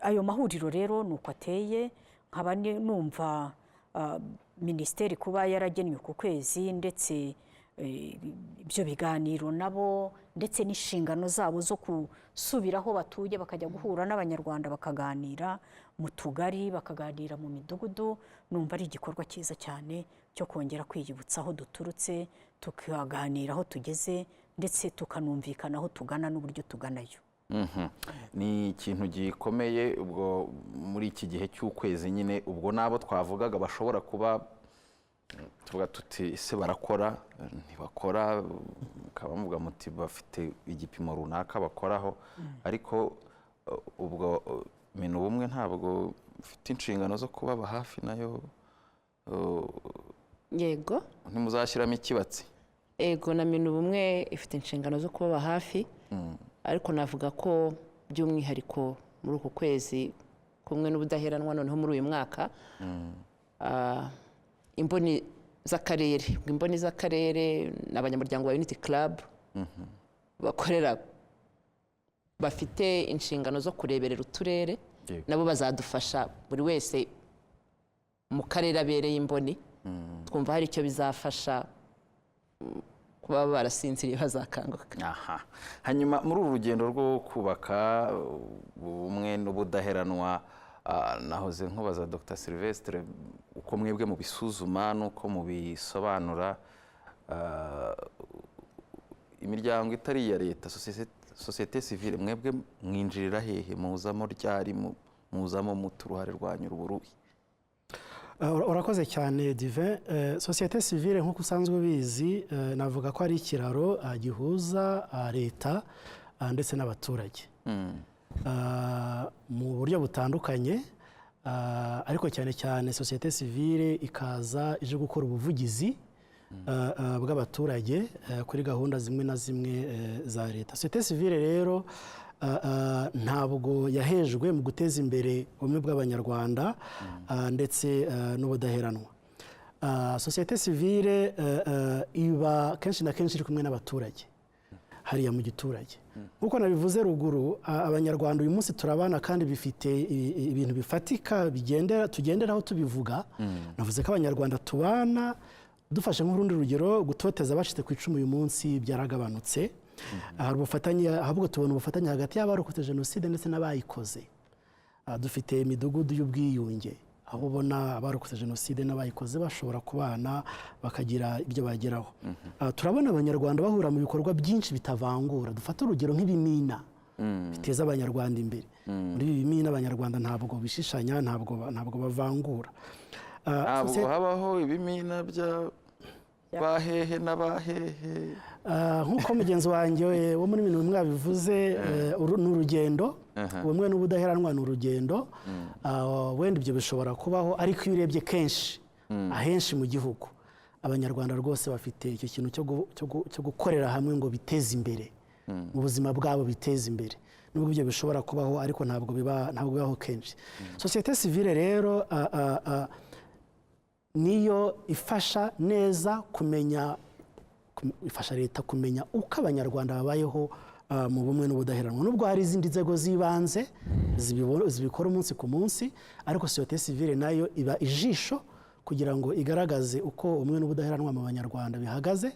[SPEAKER 2] Ayo mahuriro rero ni uko ateye. Nkaba numva minisiteri kuba yaragennye ku kwezi, ndetse ibyo biganiro nabo, ndetse n'inshingano zabo zo gusubiraho batuye bakajya guhura n'abanyarwanda bakaganira mu tugari, bakaganira mu midugudu, numva ari igikorwa cyiza cyane cyo kongera kwiyibutsa aho duturutse, tukaganira aho tugeze, ndetse tukanumvikana aho tugana n'uburyo tuganayo.
[SPEAKER 1] Ni ikintu gikomeye ubwo muri iki gihe cy'ukwezi nyine, ubwo nabo twavugaga bashobora kuba tuvuga tuti ese barakora ntibakora, mukaba muvuga muti bafite igipimo runaka bakoraho, ariko ubwo Minubumwe ntabwo ufite inshingano zo kubaba hafi nayo?
[SPEAKER 3] yego
[SPEAKER 1] ntimuzashyiramo ikibatsi?
[SPEAKER 3] ego na Minubumwe ifite inshingano zo kubaba hafi, ariko navuga ko by'umwihariko muri uku kwezi kumwe n'ubudaheranwa, noneho muri uyu mwaka imboni z'akarere n'abanyamuryango wa Unity Club bakorera, bafite inshingano zo kureberera uturere, nabo bazadufasha buri wese mu karere abereye imboni, twumva hari icyo bizafasha kuba barasinziriye bazakanguka.
[SPEAKER 1] Aha, hanyuma muri uru rugendo rwo kubaka ubumwe n'ubudaheranwa, nahoze nkubaza Dr Sylvestre uko mwebwe mubisuzuma n'uko mubisobanura, imiryango itari iya leta, sosiyete sivile, mwebwe mwinjirira hehe? muzamo ryari? muzamo mutu uruhare rwanyu ruburuhi?
[SPEAKER 4] urakoze cyane Divin. Sosiyete sivile nk'uko usanzwe ubizi, navuga ko ari ikiraro gihuza leta ndetse n'abaturage mu buryo butandukanye, ariko cyane cyane sosiyete sivile ikaza ije gukora ubuvugizi bw'abaturage kuri gahunda zimwe na zimwe za leta. Sosiyete sivile rero ntabwo yahejwe mu guteza imbere ubumwe bw'abanyarwanda ndetse n'ubudaheranwa. Sosiyete sivile iba kenshi na kenshi iri kumwe n'abaturage hariya mu giturage. Nk'uko nabivuze ruguru, abanyarwanda uyu munsi turabana kandi bifite ibintu bifatika tugenderaho tubivuga. Navuze ko abanyarwanda tubana, dufashe nk'urundi rugero, gutoteza abacitse ku icumu uyu munsi byaragabanutse. Hari ubufatanye, ahubwo tubona ubufatanye hagati y'abarokotse jenoside ndetse n'abayikoze. Dufite imidugudu y'ubwiyunge, aho ubona abarokotse jenoside n'abayikoze bashobora kubana bakagira ibyo bageraho. Turabona abanyarwanda bahura mu bikorwa byinshi bitavangura. Dufata urugero nk'ibimina biteza abanyarwanda imbere. Muri ibi bimina abanyarwanda ntabwo bishishanya, ntabwo bavangura.
[SPEAKER 1] Ntabwo habaho ibimina bya bahehe n'abahehe.
[SPEAKER 4] Nk'uko mugenzi wanjye wo muri Minubumwe yabivuze, ni urugendo. Ubumwe n'ubudaheranwa ni urugendo. Wenda ibyo bishobora kubaho, ariko iyo urebye kenshi ahenshi mu gihugu, abanyarwanda rwose bafite icyo kintu cyo gukorera hamwe ngo biteze imbere mu buzima bwabo, biteze imbere. Nubwo ibyo bishobora kubaho, ariko ntabwo bibaho kenshi. Sosiyete sivile rero niyo ifasha neza ifasha leta kumenya uko abanyarwanda babayeho mu bumwe n'ubudaheranwa. Nubwo hari izindi nzego z'ibanze zibikora umunsi ku munsi, ariko sosiyete sivile nayo iba ijisho kugira ngo igaragaze uko ubumwe n'ubudaheranwa mu banyarwanda bihagaze.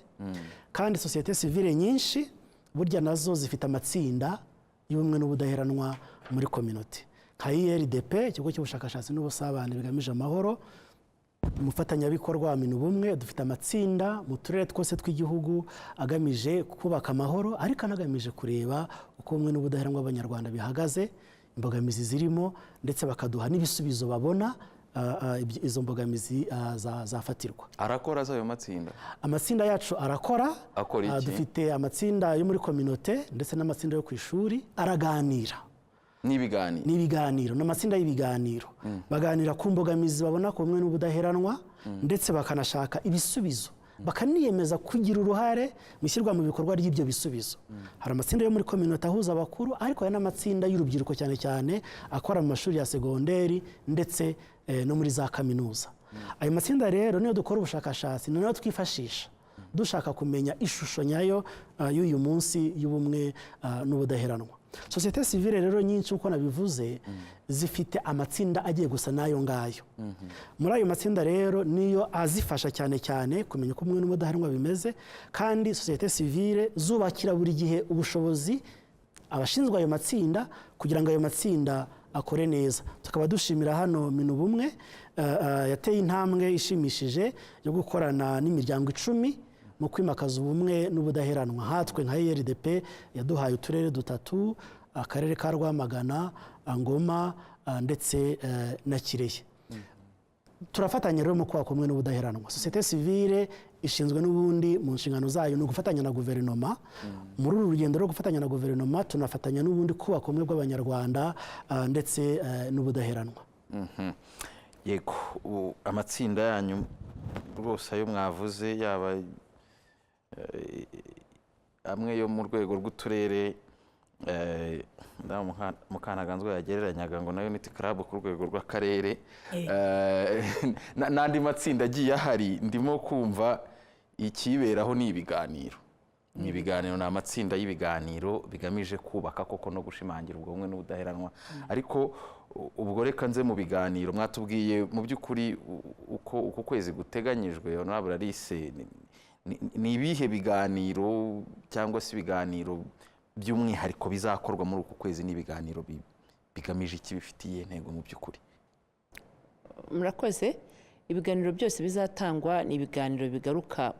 [SPEAKER 4] Kandi sosiyete sivile nyinshi burya nazo zifite amatsinda y'ubumwe n'ubudaheranwa muri community. Nka IRDP, ikigo cy'ubushakashatsi n'ubusabane bigamije amahoro, umufatanyabikorwa wa Minubumwe, dufite amatsinda mu turere twose tw'igihugu agamije kubaka amahoro, ariko anagamije kureba uko ubumwe n'ubudaheranwa bw'abanyarwanda bihagaze, imbogamizi zirimo, ndetse bakaduha n'ibisubizo babona izo mbogamizi zafatirwa.
[SPEAKER 1] Arakora ayo matsinda? Amatsinda
[SPEAKER 4] yacu arakora.
[SPEAKER 1] Akora iki?
[SPEAKER 4] Dufite amatsinda yo muri community ndetse n'amatsinda yo ku ishuri, araganira. N'ibiganiro, n'amatsinda y'ibiganiro. Baganira ku mbogamizi babona ku bumwe n'ubudaheranwa, ndetse bakanashaka ibisubizo, bakaniyemeza kugira uruhare mu ishyirwa mu bikorwa ry'ibyo bisubizo. Hari amatsinda yo muri community ahuza abakuru, ariko hari n'amatsinda y'urubyiruko cyane cyane akora mu mashuri ya segonderi ndetse no muri za kaminuza. Ayo matsinda rero niyo dukora ubushakashatsi, niyo twifashisha dushaka kumenya ishusho nyayo y'uyu munsi y'ubumwe n'ubudaheranwa. Sosiyete sivile rero nyinshi uko nabivuze zifite amatsinda agiye gusa nayo ngayo. Muri ayo matsinda rero niyo azifasha cyane cyane kumenya uko ubumwe n'ubudaheranwa bimeze, kandi sosiyete sivile zubakira buri gihe ubushobozi abashinzwe ayo matsinda kugira ngo ayo matsinda akore neza. Tukaba dushimira hano Minubumwe yateye intambwe ishimishije yo gukorana n'imiryango 10 mu kwimakaza ubumwe n'ubudaheranwa. Hatwe nka IRDP yaduhaye uturere 3, akarere ka Rwamagana, Ngoma ndetse na Kirehe. turafatanya rero mu kubaka ubumwe n'ubudaheranwa. Sosiyete sivile ishinzwe n'ubundi mu nshingano zayo ni ugufatanya na guverinoma. Muri uru rugendo rwo gufatanya na guverinoma tunafatanya n'ubundi kubaka ubumwe bw'abanyarwanda ndetse n'ubudaheranwa.
[SPEAKER 1] Yego, amatsinda yanyu rwose ayo mwavuze, yaba amwe yo mu rwego rw'uturere, Mukantaganzwa yagereranyaga ngo na Unity Club ku rwego rw'akarere, n'andi matsinda agiye ahari, ndimo kumva ikiberaho ni ibiganiro. Ni ibiganiro, ni amatsinda y'ibiganiro bigamije kubaka koko no gushimangira ubwo bumwe n'ubudaheranwa. Ariko ubwo reka nze mu biganiro, mwatubwiye mu by'ukuri uko kwezi guteganyijwe, Honorable Alice, ni ibihe biganiro cyangwa se ibiganiro by'umwihariko bizakorwa muri uku kwezi? n'ibiganiro bigamije iki, bifitiye intego mu by'ukuri?
[SPEAKER 3] Murakoze. Ibiganiro byose bizatangwa ni ibiganiro bigaruka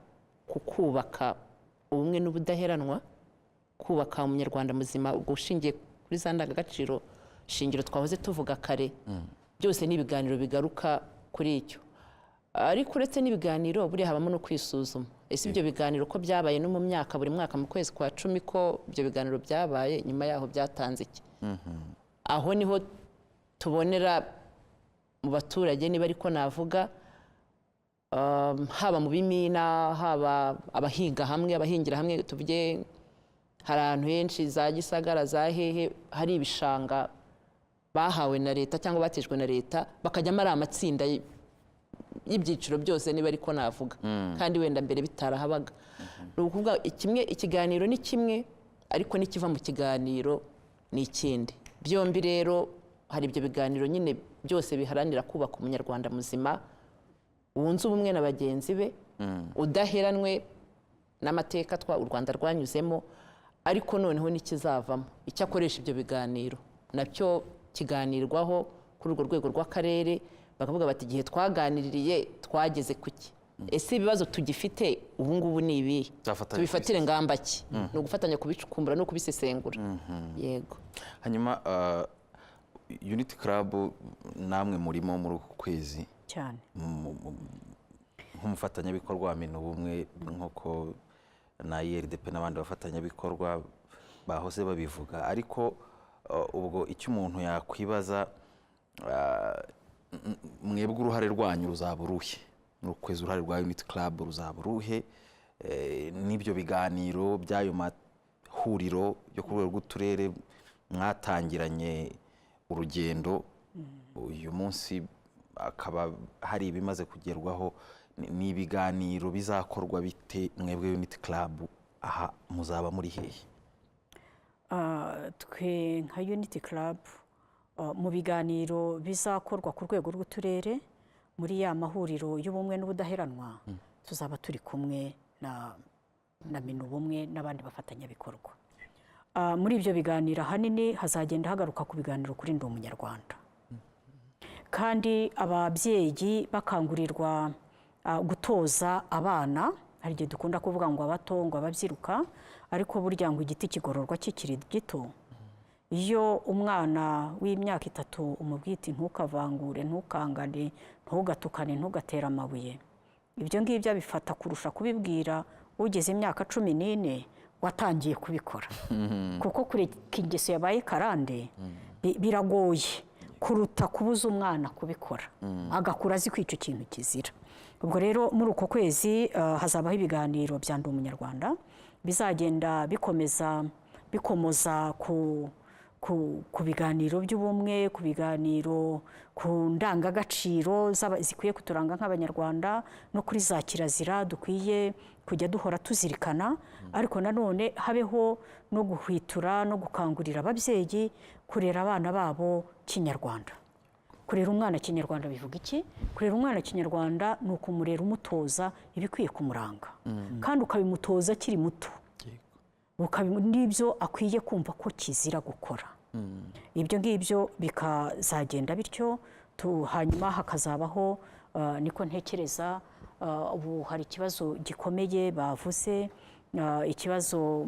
[SPEAKER 3] ku kubaka ubumwe n'ubudaheranwa, kubaka umunyarwanda muzima, ubwo ushingiye kuri za ndangagaciro shingiro twahoze tuvuga kare. Byose ni ibiganiro bigaruka kuri icyo. Ariko uretse n'ibiganiro, buriya habamo no kwisuzuma. Ese ibyo biganiro ko byabaye no mu myaka, buri mwaka mu kwezi kwa 10 ko ibyo biganiro byabaye, nyuma yaho byatanze iki? Aho niho tubonera mu baturage, niba ariko navuga, haba mu bimina, haba abahinga hamwe, abahingira hamwe. Tuvuge hari ahantu henshi za Gisagara, za hehe, hari ibishanga bahawe na leta cyangwa batejwe na leta, bakajyamo ari amatsinda y'ibyiciro byose, niba ariko navuga, kandi wenda mbere bitarahabaga. Ni ukuvuga ikiganiro ni kimwe, ariko n'ikiva mu kiganiro ni ikindi. Byombi rero hari ibyo biganiro nyine byose biharanira kubaka umunyarwanda muzima wunze ubumwe na bagenzi be, udaheranwe n'amateka u Rwanda rwanyuzemo, ariko noneho n'ikizavamo, icyo akoresha ibyo biganiro nacyo kiganirwaho kuri urwo rwego rw'akarere. Bakavuga bati igihe twaganiririye twageze kuki, ese ibibazo tugifite ubu ngubu ni ibihe, tubifatire ngamba ki? Ni ugufatanya kubicukumbura no kubisesengura. Yego.
[SPEAKER 1] Hanyuma Unity Club namwe murimo muri uku kwezi
[SPEAKER 2] cyane
[SPEAKER 1] nk'umufatanyabikorwa wa Minu Ubumwe, nk'uko na IRDP n'abandi bafatanyabikorwa bahoze babivuga. Ariko ubwo icyo umuntu yakwibaza, mwebwe uruhare rwanyu ruzaba uruhe muri uku kwezi? Uruhare rwa Unity Club ruzaba uruhe? N'ibyo biganiro by'ayo mahuriro yo ku rwego rw'uturere mwatangiranye urugendo, uyu munsi akaba hari ibimaze kugerwaho, ni ibiganiro bizakorwa bite? Mwebwe Unity Club aha muzaba muri hehe?
[SPEAKER 2] Twe nka Unity Club mu biganiro bizakorwa ku rwego rw'uturere, muri ya mahuriro y'ubumwe n'ubudaheranwa, tuzaba turi kumwe na Minu Ubumwe n'abandi bafatanyabikorwa. Muri ibyo biganiro ahanini hazagenda hagaruka ku biganiro kuri Ndi Umunyarwanda, kandi ababyeyi bakangurirwa gutoza abana. Hari igihe dukunda kuvuga ngo abato ngo ababyiruka, ariko burya ngo igiti kigororwa kikiri gito. Iyo umwana w'imyaka 3 umubwita ntukavangure, ntukangane, ntugatukane, ntugatera amabuye, ibyo ngibyo abifata kurusha kubibwira ugeze imyaka 14 watangiye kubikora. Kuko kureka ingeso yabaye karande biragoye kuruta kubuza umwana kubikora, agakura azi ko icyo kintu kizira. Ubwo rero muri uko kwezi hazabaho ibiganiro bya Ndi Umunyarwanda, bizagenda bikomoza ku biganiro by'ubumwe, ku biganiro ku ndangagaciro zikwiye kuturanga nk'abanyarwanda, no kuri za kirazira dukwiye kujya duhora tuzirikana. Ariko nanone habeho no guhwitura no gukangurira ababyeyi kurera abana babo Kinyarwanda. Kurera umwana Kinyarwanda bivuga iki? Kurera umwana Kinyarwanda ni ukumurera, umutoza ibikwiye kumuranga, kandi ukabimutoza akiri muto, n'ibyo akwiye kumva ko kizira gukora. Ibyo ngibyo bikazagenda bityo, hanyuma hakazabaho, niko ntekereza, ubu hari ikibazo gikomeye bavuze, ikibazo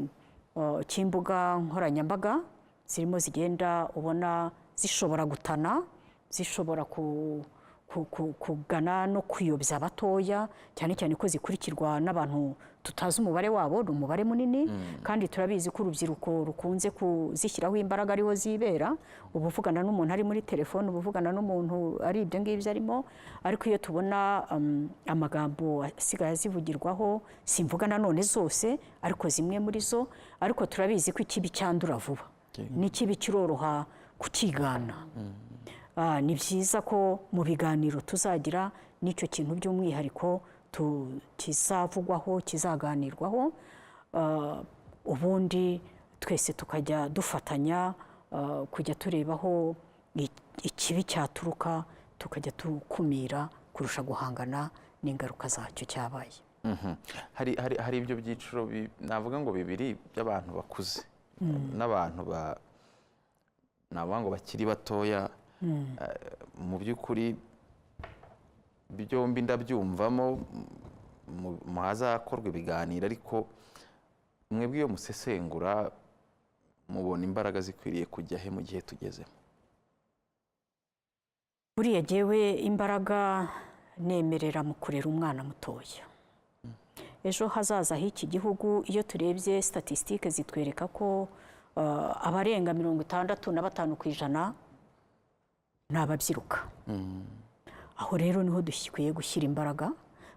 [SPEAKER 2] cy'imbuga nkoranyambaga zirimo zigenda ubona zishobora gutana, zishobora kugana no kuyobya abatoya cyane cyane ko zikurikirwa n'abantu tutazi umubare wabo, ni umubare munini kandi turabizi ko urubyiruko rukunze kuzishyiraho imbaraga ariho zibera, uba uvugana n'umuntu ari muri telefone, uba uvugana n'umuntu ari ibyo ngibyo arimo, ariko iyo tubona amagambo asigaye azivugirwaho, simvuga nanone zose ariko zimwe muri zo, ariko turabizi ko ikibi cyandura vuba n'ikibi kiroroha kukigana. Ni byiza ko mu biganiro tuzagira n'icyo kintu by'umwihariko kizavugwaho, kizaganirwaho, ubundi twese tukajya dufatanya kujya turebaho ikibi cyaturuka, tukajya tukumira kurusha guhangana n'ingaruka zacyo cyabaye.
[SPEAKER 1] Hari ibyo byiciro navuga ngo bibiri by'abantu bakuze n'abantu navuga ngo bakiri batoya. Mu by'ukuri byombi ndabyumvamo mu hazakorwa ibiganiro, ariko mwebwe iyo musesengura mubona imbaraga zikwiriye kujya he mu gihe tugezemo?
[SPEAKER 2] Buriya jyewe imbaraga nemerera mu kurera umwana mutoya. Ejo hazaza h'iki gihugu iyo turebye statisitike zitwereka ko abarenga 65% ni ababyiruka. Aho rero niho dukwiye gushyira imbaraga,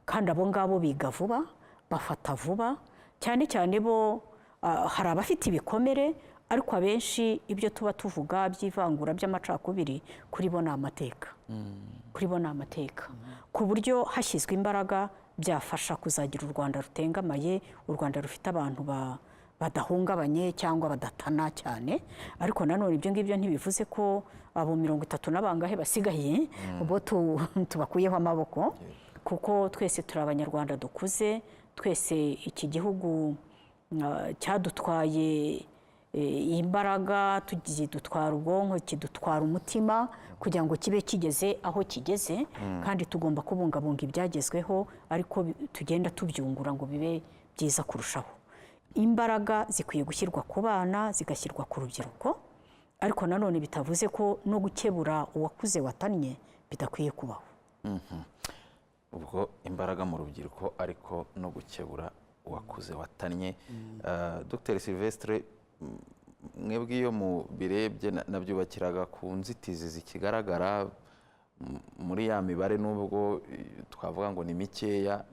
[SPEAKER 2] kandi abo ngabo biga vuba, bafata vuba, cyane cyane bo hari abafite ibikomere, ariko abenshi ibyo tuba tuvuga by'ivangura by'amacakubiri kuri bo ni amateka, kuri bo ni amateka, ku buryo hashyizwe imbaraga byafasha kuzagira u Rwanda rutengamaye, u Rwanda rufite abantu badahungabanye cyangwa badatana cyane. Ariko nanone ibyo ngibyo ntibivuze ko abo 30 n'abangahe basigaye bo tubakuyeho amaboko, kuko twese turi abanyarwanda dukuze, twese iki gihugu cyadutwaye imbaraga, dutwara ubwonko, kidutwara umutima kugira ngo kibe kigeze aho kigeze, kandi tugomba kubungabunga ibyagezweho, ariko tugenda tubyungura ngo bibe byiza kurushaho. Imbaraga zikwiye gushyirwa ku bana, zigashyirwa ku rubyiruko, ariko nanone bitavuze ko no gukebura uwakuze watannye bidakwiye kubaho.
[SPEAKER 1] Ubwo imbaraga mu rubyiruko ariko no gukebura uwakuze watannye. Dr Sylvestre, mwebwe iyo mubirebye nabyubakiraga ku nzitizi zikigaragara muri ya mibare, nubwo twavuga ngo ni mikeya.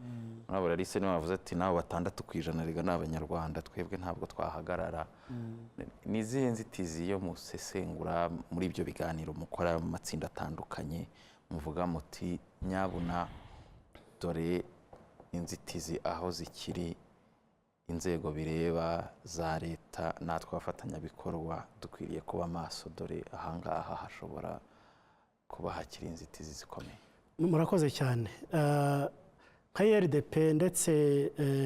[SPEAKER 1] Nabo Larisse niwe wavuze ati nabo 6% riga n'abanyarwanda, twebwe ntabwo twahagarara. Ni izihe nzitizi iyo musesengura muri ibyo biganiro mukora mu matsinda atandukanye, muvuga muti nyabuna dore inzitizi aho zikiri, inzego bireba za leta natwe abafatanyabikorwa dukwiriye kuba maso, dore ahangaha hashobora kuba hakiri inzitizi zikomeye?
[SPEAKER 4] Murakoze cyane. Nka RDP ndetse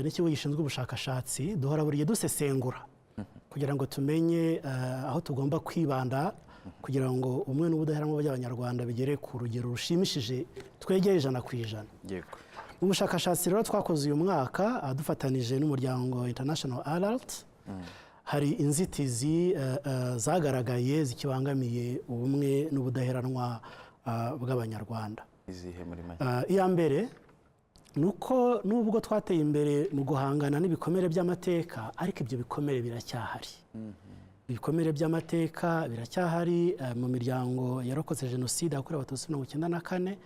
[SPEAKER 4] n'ikigo gishinzwe ubushakashatsi duhora buri gihe dusesengura kugira ngo tumenye aho tugomba kwibanda kugira ngo umwe n'ubudaheranwa by'abanyarwanda bigere ku rugero rushimishije, twegere 100%.
[SPEAKER 1] Yego.
[SPEAKER 4] Mu bushakashatsi rero twakoze uyu mwaka dufatanije n'umuryango International Alert, hari inzitizi zagaragaye zikibangamiye ubumwe n'ubudaheranwa bw'abanyarwanda.
[SPEAKER 1] Izihe muri make?
[SPEAKER 4] Iya mbere nuko nubwo twateye imbere mu guhangana n'ibikomere by'amateka, ariko ibyo bikomere biracyahari. Ibikomere by'amateka biracyahari mu miryango yarokotse jenoside yakorewe Abatutsi 1994,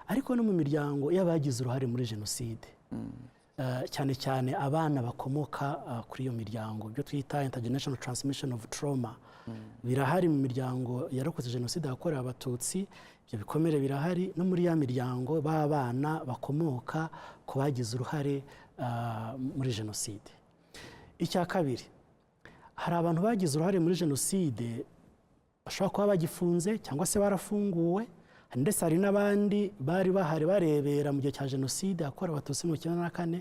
[SPEAKER 4] ariko no mu miryango y'abagize uruhare muri jenoside, cyane cyane abana bakomoka kuri iyo miryango, byo twita intergenerational transmission of trauma. Birahari mu miryango yarokotse jenoside yakorewe Abatutsi, ibyo bikomere birahari no muri ya miryango b'abana bakomoka ku bagize uruhare muri jenoside. Icya kabiri, hari abantu bagize uruhare muri jenoside bashobora kuba bagifunze cyangwa se barafunguwe, ndetse hari n'abandi bari bahari barebera mu gihe cya jenoside yakorewe Abatutsi 1994,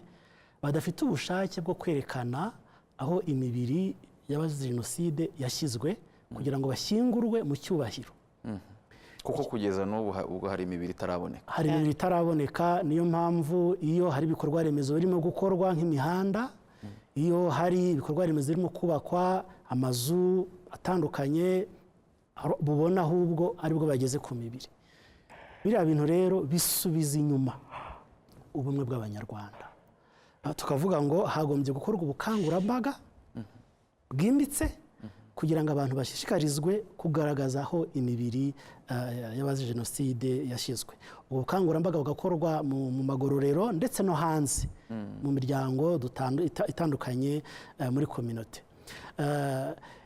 [SPEAKER 4] badafite ubushake bwo kwerekana aho imibiri y'abazize jenoside yashyizwe kugira ngo bashyingurwe mu cyubahiro.
[SPEAKER 1] Kuko kugeza n'ubu ubwo hari imibiri itaraboneka.
[SPEAKER 4] Hari imibiri itaraboneka, niyo mpamvu iyo hari ibikorwa remezo birimo gukorwa nk'imihanda, iyo hari ibikorwa remezo birimo kubakwa, amazu atandukanye, bubona ahubwo aribwo bageze ku mibiri. biriya bintu rero bisubiza inyuma ubumwe bw'abanyarwanda. Tukavuga ngo hagombye gukorwa ubukangurambaga bwimbitse kugira ngo abantu bashishikarizwe kugaragaza aho imibiri y'abazize jenoside yashyizwe. Ubu bukangurambaga bugakorwa mu magororero ndetse no hanze mu miryango itandukanye muri kominote.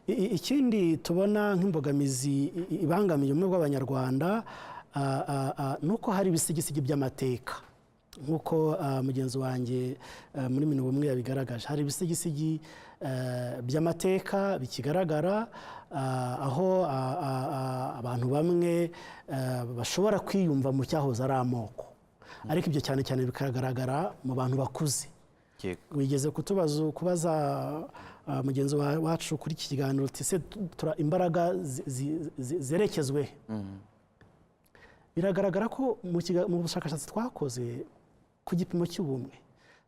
[SPEAKER 4] Ikindi tubona nk'imbogamizi ibangamiye ubumwe bw'abanyarwanda ni uko hari ibisigisigi by'amateka, nk'uko mugenzi wanjye muri Minu Ubumwe yabigaragaje. Hari ibisigisigi by'amateka bikigaragara, aho abantu bamwe bashobora kwiyumva mu cyahoze ari amoko, ariko ibyo cyane cyane bikagaragara mu bantu bakuze. Wigeze kubaza mugenzi wacu kuri iki kiganiro uti se imbaraga zerekezwe. Biragaragara ko mu bushakashatsi twakoze ku gipimo cy'ubumwe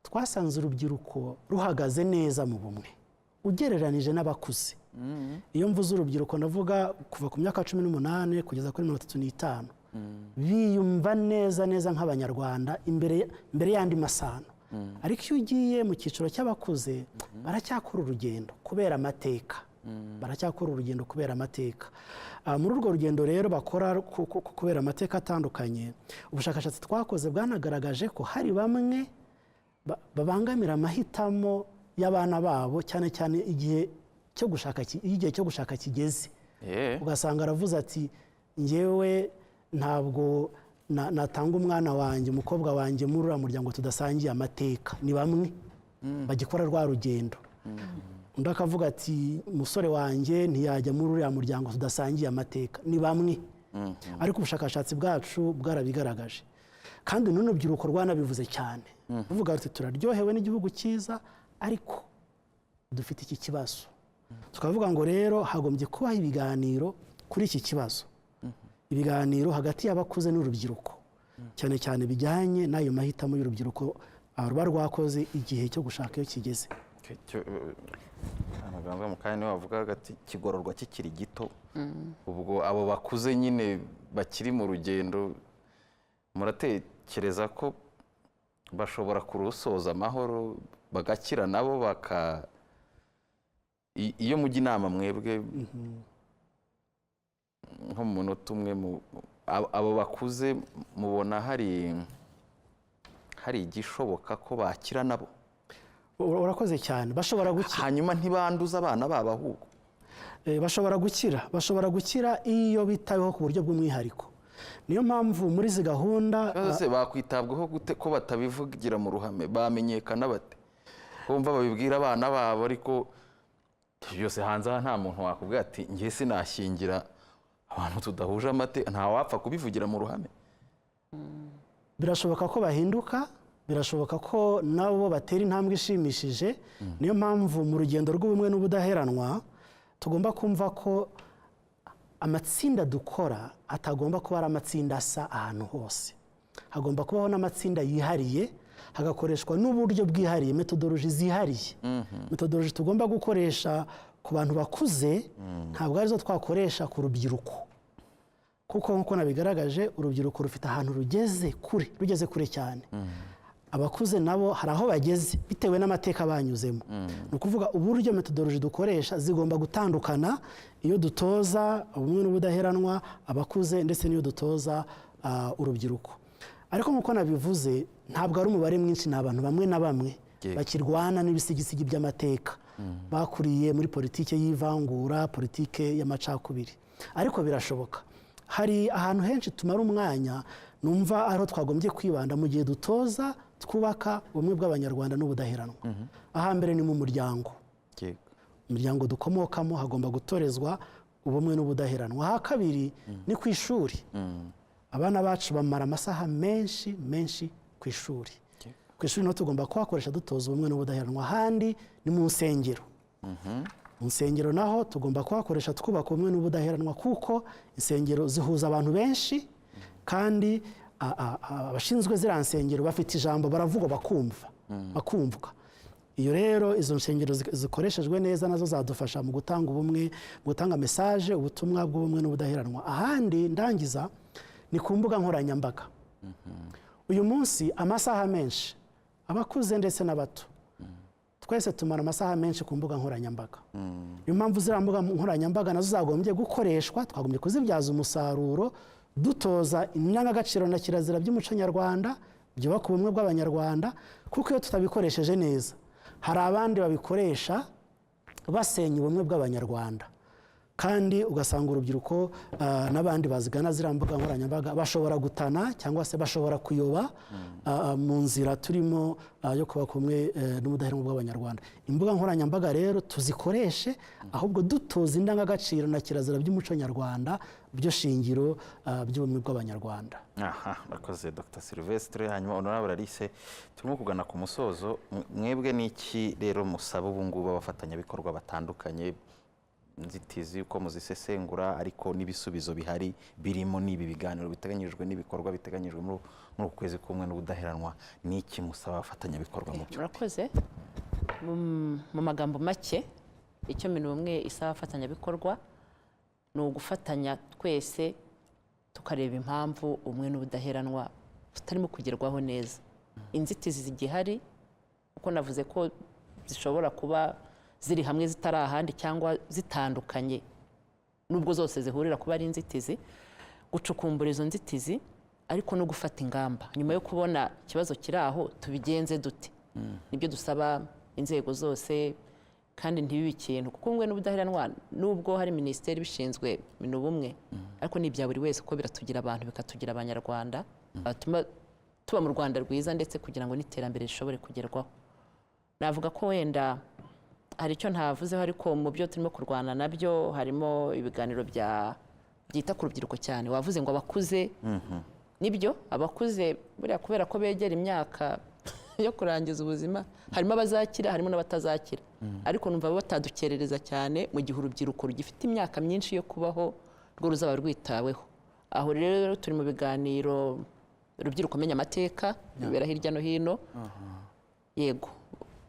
[SPEAKER 4] twasanze urubyiruko ruhagaze neza mu bumwe ugereranije n'abakuze. Iyo mvuze urubyiruko ndavuga kuva ku myaka 18 kugeza kuri 35, biyumva neza nk'abanyarwanda imbere y'andi masano. Ariko iyo ugiye mu cyiciro cy'abakuze baracyakora urugendo kubera amateka. Muri urwo rugendo rero bakora kubera amateka atandukanye, ubushakashatsi twakoze bwanagaragaje ko hari bamwe babangamira amahitamo y'abana babo, cyane cyane igihe cyo gushaka kigeze. Ugasanga aravuze ati njyewe ntabwo natanga umwana wanjye, umukobwa wanjye muri uriya muryango tudasangiye amateka. Ni bamwe bagikora rwa rugendo. Undi akavuga ati umusore wanjye ntiyajya muri uriya muryango tudasangiye amateka. Ni bamwe. Ariko ubushakashatsi bwacu bwarabigaragaje, kandi n'urubyiruko rwanabivuze cyane, ruvuga ruti turaryohewe n'igihugu cyiza ariko dufite iki kibazo. Tukavuga ngo rero hagombye kubaho ibiganiro kuri iki kibazo, ibiganiro hagati y'abakuze n'urubyiruko, cyane cyane bijyanye n'ayo mahitamo y'urubyiruko ruba rwakoze igihe cyo gushaka iyo kigeze.
[SPEAKER 1] Amagambo mu kanya bavugaga ati kigororwa kikiri gito. Ubwo abo bakuze nyine bakiri mu rugendo, muratekereza ko bashobora kurusoza amahoro bagakira nabo iyo mujya inama mwebwe nko mu munota umwe, abo bakuze mubona hari igishoboka ko bakira nabo?
[SPEAKER 4] Urakoze cyane. Bashobora gukira,
[SPEAKER 1] hanyuma ntibanduza abana babo ahubwo.
[SPEAKER 4] Bashobora gukira iyo bitaweho ku buryo bw'umwihariko. Niyo mpamvu muri izi gahunda
[SPEAKER 1] bakwitabwaho gute ko batabivugira mu ruhame? Bamenyekana bate? Bumva babibwira abana babo, ariko byose hanze aha nta muntu wakubwira ati njye sinashyingira abantu tudahuje amateka. Nta wapfa kubivugira mu ruhame.
[SPEAKER 4] Birashoboka ko bahinduka, birashoboka ko nabo batera intambwe ishimishije. Niyo mpamvu mu rugendo rw'ubumwe n'ubudaheranwa tugomba kumva ko amatsinda dukora atagomba kuba ari amatsinda asa ahantu hose. Hagomba kubaho n'amatsinda yihariye, hagakoreshwa n'uburyo bwihariye, metodoloji zihariye. Metodoloji tugomba gukoresha ku bantu bakuze ntabwo arizo twakoresha ku rubyiruko, kuko nk'uko nabigaragaje urubyiruko rufite ahantu rugeze kure cyane. Abakuze nabo hari aho bageze bitewe n'amateka banyuzemo. Ni ukuvuga uburyo metodoloji dukoresha zigomba gutandukana iyo dutoza ubumwe n'ubudaheranwa abakuze ndetse n'iyo dutoza urubyiruko. Ariko nk'uko nabivuze ntabwo ari umubare mwinshi, ni abantu bamwe na bamwe bakirwana n'ibisigisigi by'amateka, bakuriye muri politike y'ivangura, politike y'amacakubiri. Ariko birashoboka. Hari ahantu henshi tumara umwanya numva ariho twagombye kwibanda mu gihe dutoza twubaka ubumwe bw'abanyarwanda n'ubudaheranwa. Ahambere ni mu muryango. Umuryango dukomokamo hagomba gutorezwa ubumwe n'ubudaheranwa. Aha kabiri ni ku ishuri. Abana bacu bamara amasaha menshi ku ishuri. Ku ishuri niho tugomba kuhakoresha dutoza ubumwe n'ubudaheranwa. Ahandi ni mu nsengero. Mu nsengero naho tugomba kuhakoresha twubaka ubumwe n'ubudaheranwa, kuko insengero zihuza abantu benshi, kandi abashinzwe ziriya nsengero bafite ijambo, baravugwa bakumvwa. Iyo rero izo nsengero zikoreshejwe neza nazo zadufasha mu gutanga ubumwe, mu gutanga mesaje, ubutumwa bw'ubumwe n'ubudaheranwa. Ahandi ndangiza ni ku mbuga nkoranyambaga. Uyu munsi amasaha menshi abakuze ndetse n'abato twese tumara amasaha menshi ku mbuga nkoranyambaga. Niyo mpamvu ziriya mbuga nkoranyambaga nazo zagombye gukoreshwa, twagombye kuzibyaza umusaruro, dutoza indangagaciro na kirazira by'umuco nyarwanda byubaka ubumwe bw'abanyarwanda, kuko iyo tutabikoresheje neza hari abandi babikoresha basenya ubumwe bw'abanyarwanda, kandi ugasanga urubyiruko n'abandi bazigana ziriya mbuga nkoranyambaga bashobora gutana cyangwa se bashobora kuyoba mu nzira turimo yo kubaka ubumwe n'ubudaheranwa bw'abanyarwanda. Imbuga nkoranyambaga rero tuzikoreshe, ahubwo dutoza indangagaciro na kirazira by'umuco nyarwanda byo shingiro by'ubumwe bw'abanyarwanda.
[SPEAKER 1] Aha, murakoze Dr. Sylvestre. Hanyuma Honorable Alice, turimo kugana ku musozo. Mwebwe n'iki rero musaba ubu ngubu abafatanyabikorwa batandukanye, inzitizi uko muzisesengura, ariko n'ibisubizo bihari birimo n'ibi biganiro biteganyijwe n'ibikorwa biteganyijwe muri uku kwezi kumwe n'ubudaheranwa, n'iki musaba abafatanyabikorwa mu byo?
[SPEAKER 3] Murakoze. Mu magambo make, icyo Minubumwe isaba abafatanyabikorwa ni ugufatanya twese tukareba impamvu ubumwe n'ubudaheranwa tutarimo kugerwaho neza. Inzitizi zigihari, uko navuze ko zishobora kuba ziri hamwe zitari ahandi cyangwa zitandukanye, nubwo zose zihurira kuba ari inzitizi, gucukumbura izo nzitizi ariko no gufata ingamba. Nyuma yo kubona ikibazo kiri aho, tubigenze dute? Nibyo dusaba inzego zose, kandi ntibibe ikintu, kuko ubumwe n'ubudaheranwa nubwo hari minisiteri bishinzwe Minubumwe, ariko ni ibya buri wese, kuko biratugira abantu bikatugira abanyarwanda, batuma tuba mu Rwanda rwiza, ndetse kugira ngo n'iterambere rishobore kugerwaho. Navuga ko wenda hari icyo ntavuzeho, ariko mu byo turimo kurwana nabyo harimo ibiganiro byita ku rubyiruko cyane. Wavuze ngo abakuze, nibyo abakuze buriya kubera ko begera imyaka yo kurangiza ubuzima, harimo abazakira harimo n'abatazakira, ariko numva batadukerereza cyane mu gihe urubyiruko rugifite imyaka myinshi yo kubaho rwo ruzaba rwitaweho. Aho rero turi mu biganiro urubyiruko menya amateka bibera hirya no hino. Yego,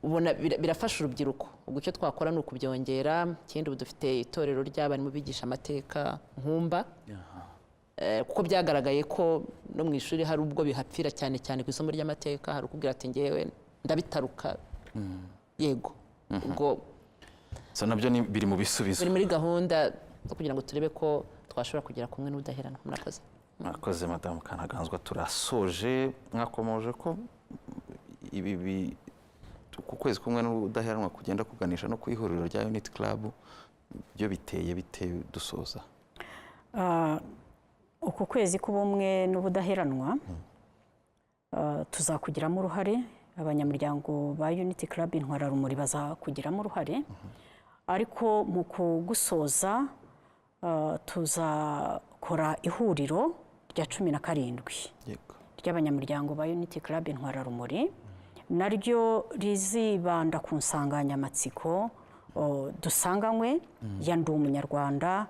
[SPEAKER 3] ubona birafasha urubyiruko. Ubwo icyo twakora ni ukubyongera. Ikindi, ubu dufite itorero ry'abarimu bigisha amateka Nkumba, kuko byagaragaye ko no mu ishuri hari ubwo bihapfira, cyane cyane ku isomo ry'amateka. Hari ukubwira ati ngewe ndabitaruka. Yego, ubwo
[SPEAKER 1] nabyo biri mu bisubizo,
[SPEAKER 3] biri muri gahunda zo kugira ngo turebe ko twashobora kugera kumwe n'ubudaheranwa. Murakoze.
[SPEAKER 1] Murakoze Madamu Kanaganzwa. Turasoje. Mwakomoje ko ibi ku kwezi kumwe n'ubudaheranwa kugenda kuganisha no ku ihuriro rya Unity Club, byo biteye dusoza.
[SPEAKER 2] Uku kwezi k'ubumwe n'ubudaheranwa tuzakugiramo uruhare. Abanyamuryango ba Unity Club Intwararumuri bazakugiramo uruhare, ariko mu kugusoza tuzakora ihuriro rya 17 ry'abanyamuryango ba Unity Club Intwararumuri, naryo rizibanda ku nsanganyamatsiko dusanganywe ya ndi umunyarwanda,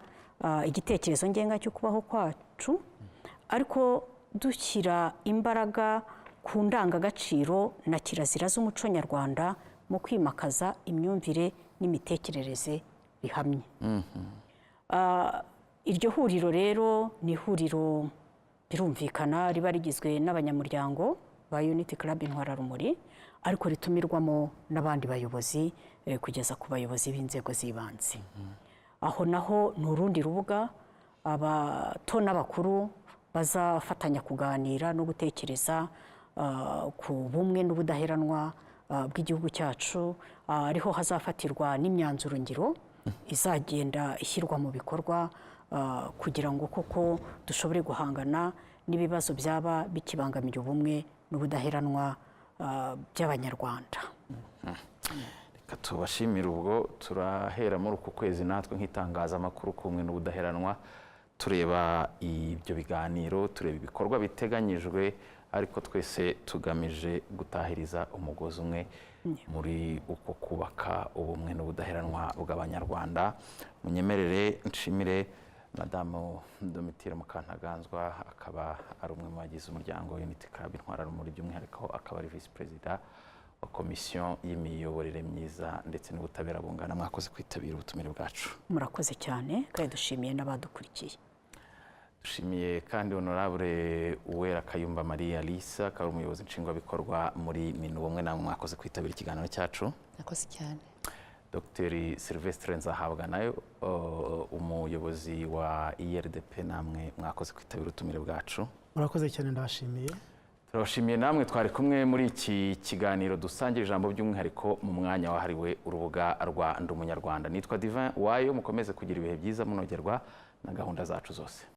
[SPEAKER 2] igitekerezo ngenga cyo kubaho kwacu, ariko dushyira imbaraga ku ndangagaciro na kirazira z'umuco nyarwanda mu kwimakaza imyumvire n'imitekerereze bihamye. Iryo huriro rero ni ihuriro birumvikana riba rigizwe n'abanyamuryango ba Unity Club Intwararumuri, ariko ritumirwamo n'abandi bayobozi kugeza ku bayobozi b'inzego z'ibanze. Aho naho ni urundi rubuga abato n'abakuru bazafatanya kuganira no gutekereza ku bumwe n'ubudaheranwa bw'igihugu cyacu, ariho hazafatirwa n'imyanzuro ngiro izagenda ishyirwa mu bikorwa kugira ngo koko dushobore guhangana n'ibibazo byaba bikibangamiye ubumwe n'ubudaheranwa by'abanyarwanda.
[SPEAKER 1] Reka tubashimire. Ubwo turahera muri uku kwezi natwe nk'itangazamakuru k'ubumwe n'ubudaheranwa tureba ibyo biganiro, tureba ibikorwa biteganyijwe, ariko twese tugamije gutahiriza umugozi umwe muri uko kubaka ubumwe n'ubudaheranwa bw'abanyarwanda. Munyemerere nshimire Madamu Domitille Mukantaganzwa, akaba ari umwe mu bagize umuryango Unity Club Intwararumuri, by'umwihariko akaba ari Visi Perezida wa Komisiyo y'Imiyoborere Myiza ndetse n'Ubutabera Bungana. Mwakoze kwitabira ubutumire bwacu.
[SPEAKER 2] Murakoze cyane, kandi dushimiye n'abadukurikiye.
[SPEAKER 1] dushimiye kandi honorable Uwera Kayumba Marie Alice akaba ari umuyobozi nshingwabikorwa muri Minubumwe, namwe mwakoze kwitabira ikiganiro cyacu.
[SPEAKER 3] nakoze cyane.
[SPEAKER 1] Dr Sylvestre Nzahabwa nayo umuyobozi wa IRDP, namwe mwakoze kwitabira ubutumire bwacu.
[SPEAKER 4] murakoze cyane, ndabashimiye.
[SPEAKER 1] Turabashimiye namwe twari kumwe muri iki kiganiro dusangira ijambo by'umwihariko mu mwanya wahariwe urubuga rwa Ndi Umunyarwanda. Nitwa Divin Wayo, mukomeze kugira ibihe byiza munogerwa na gahunda zacu zose.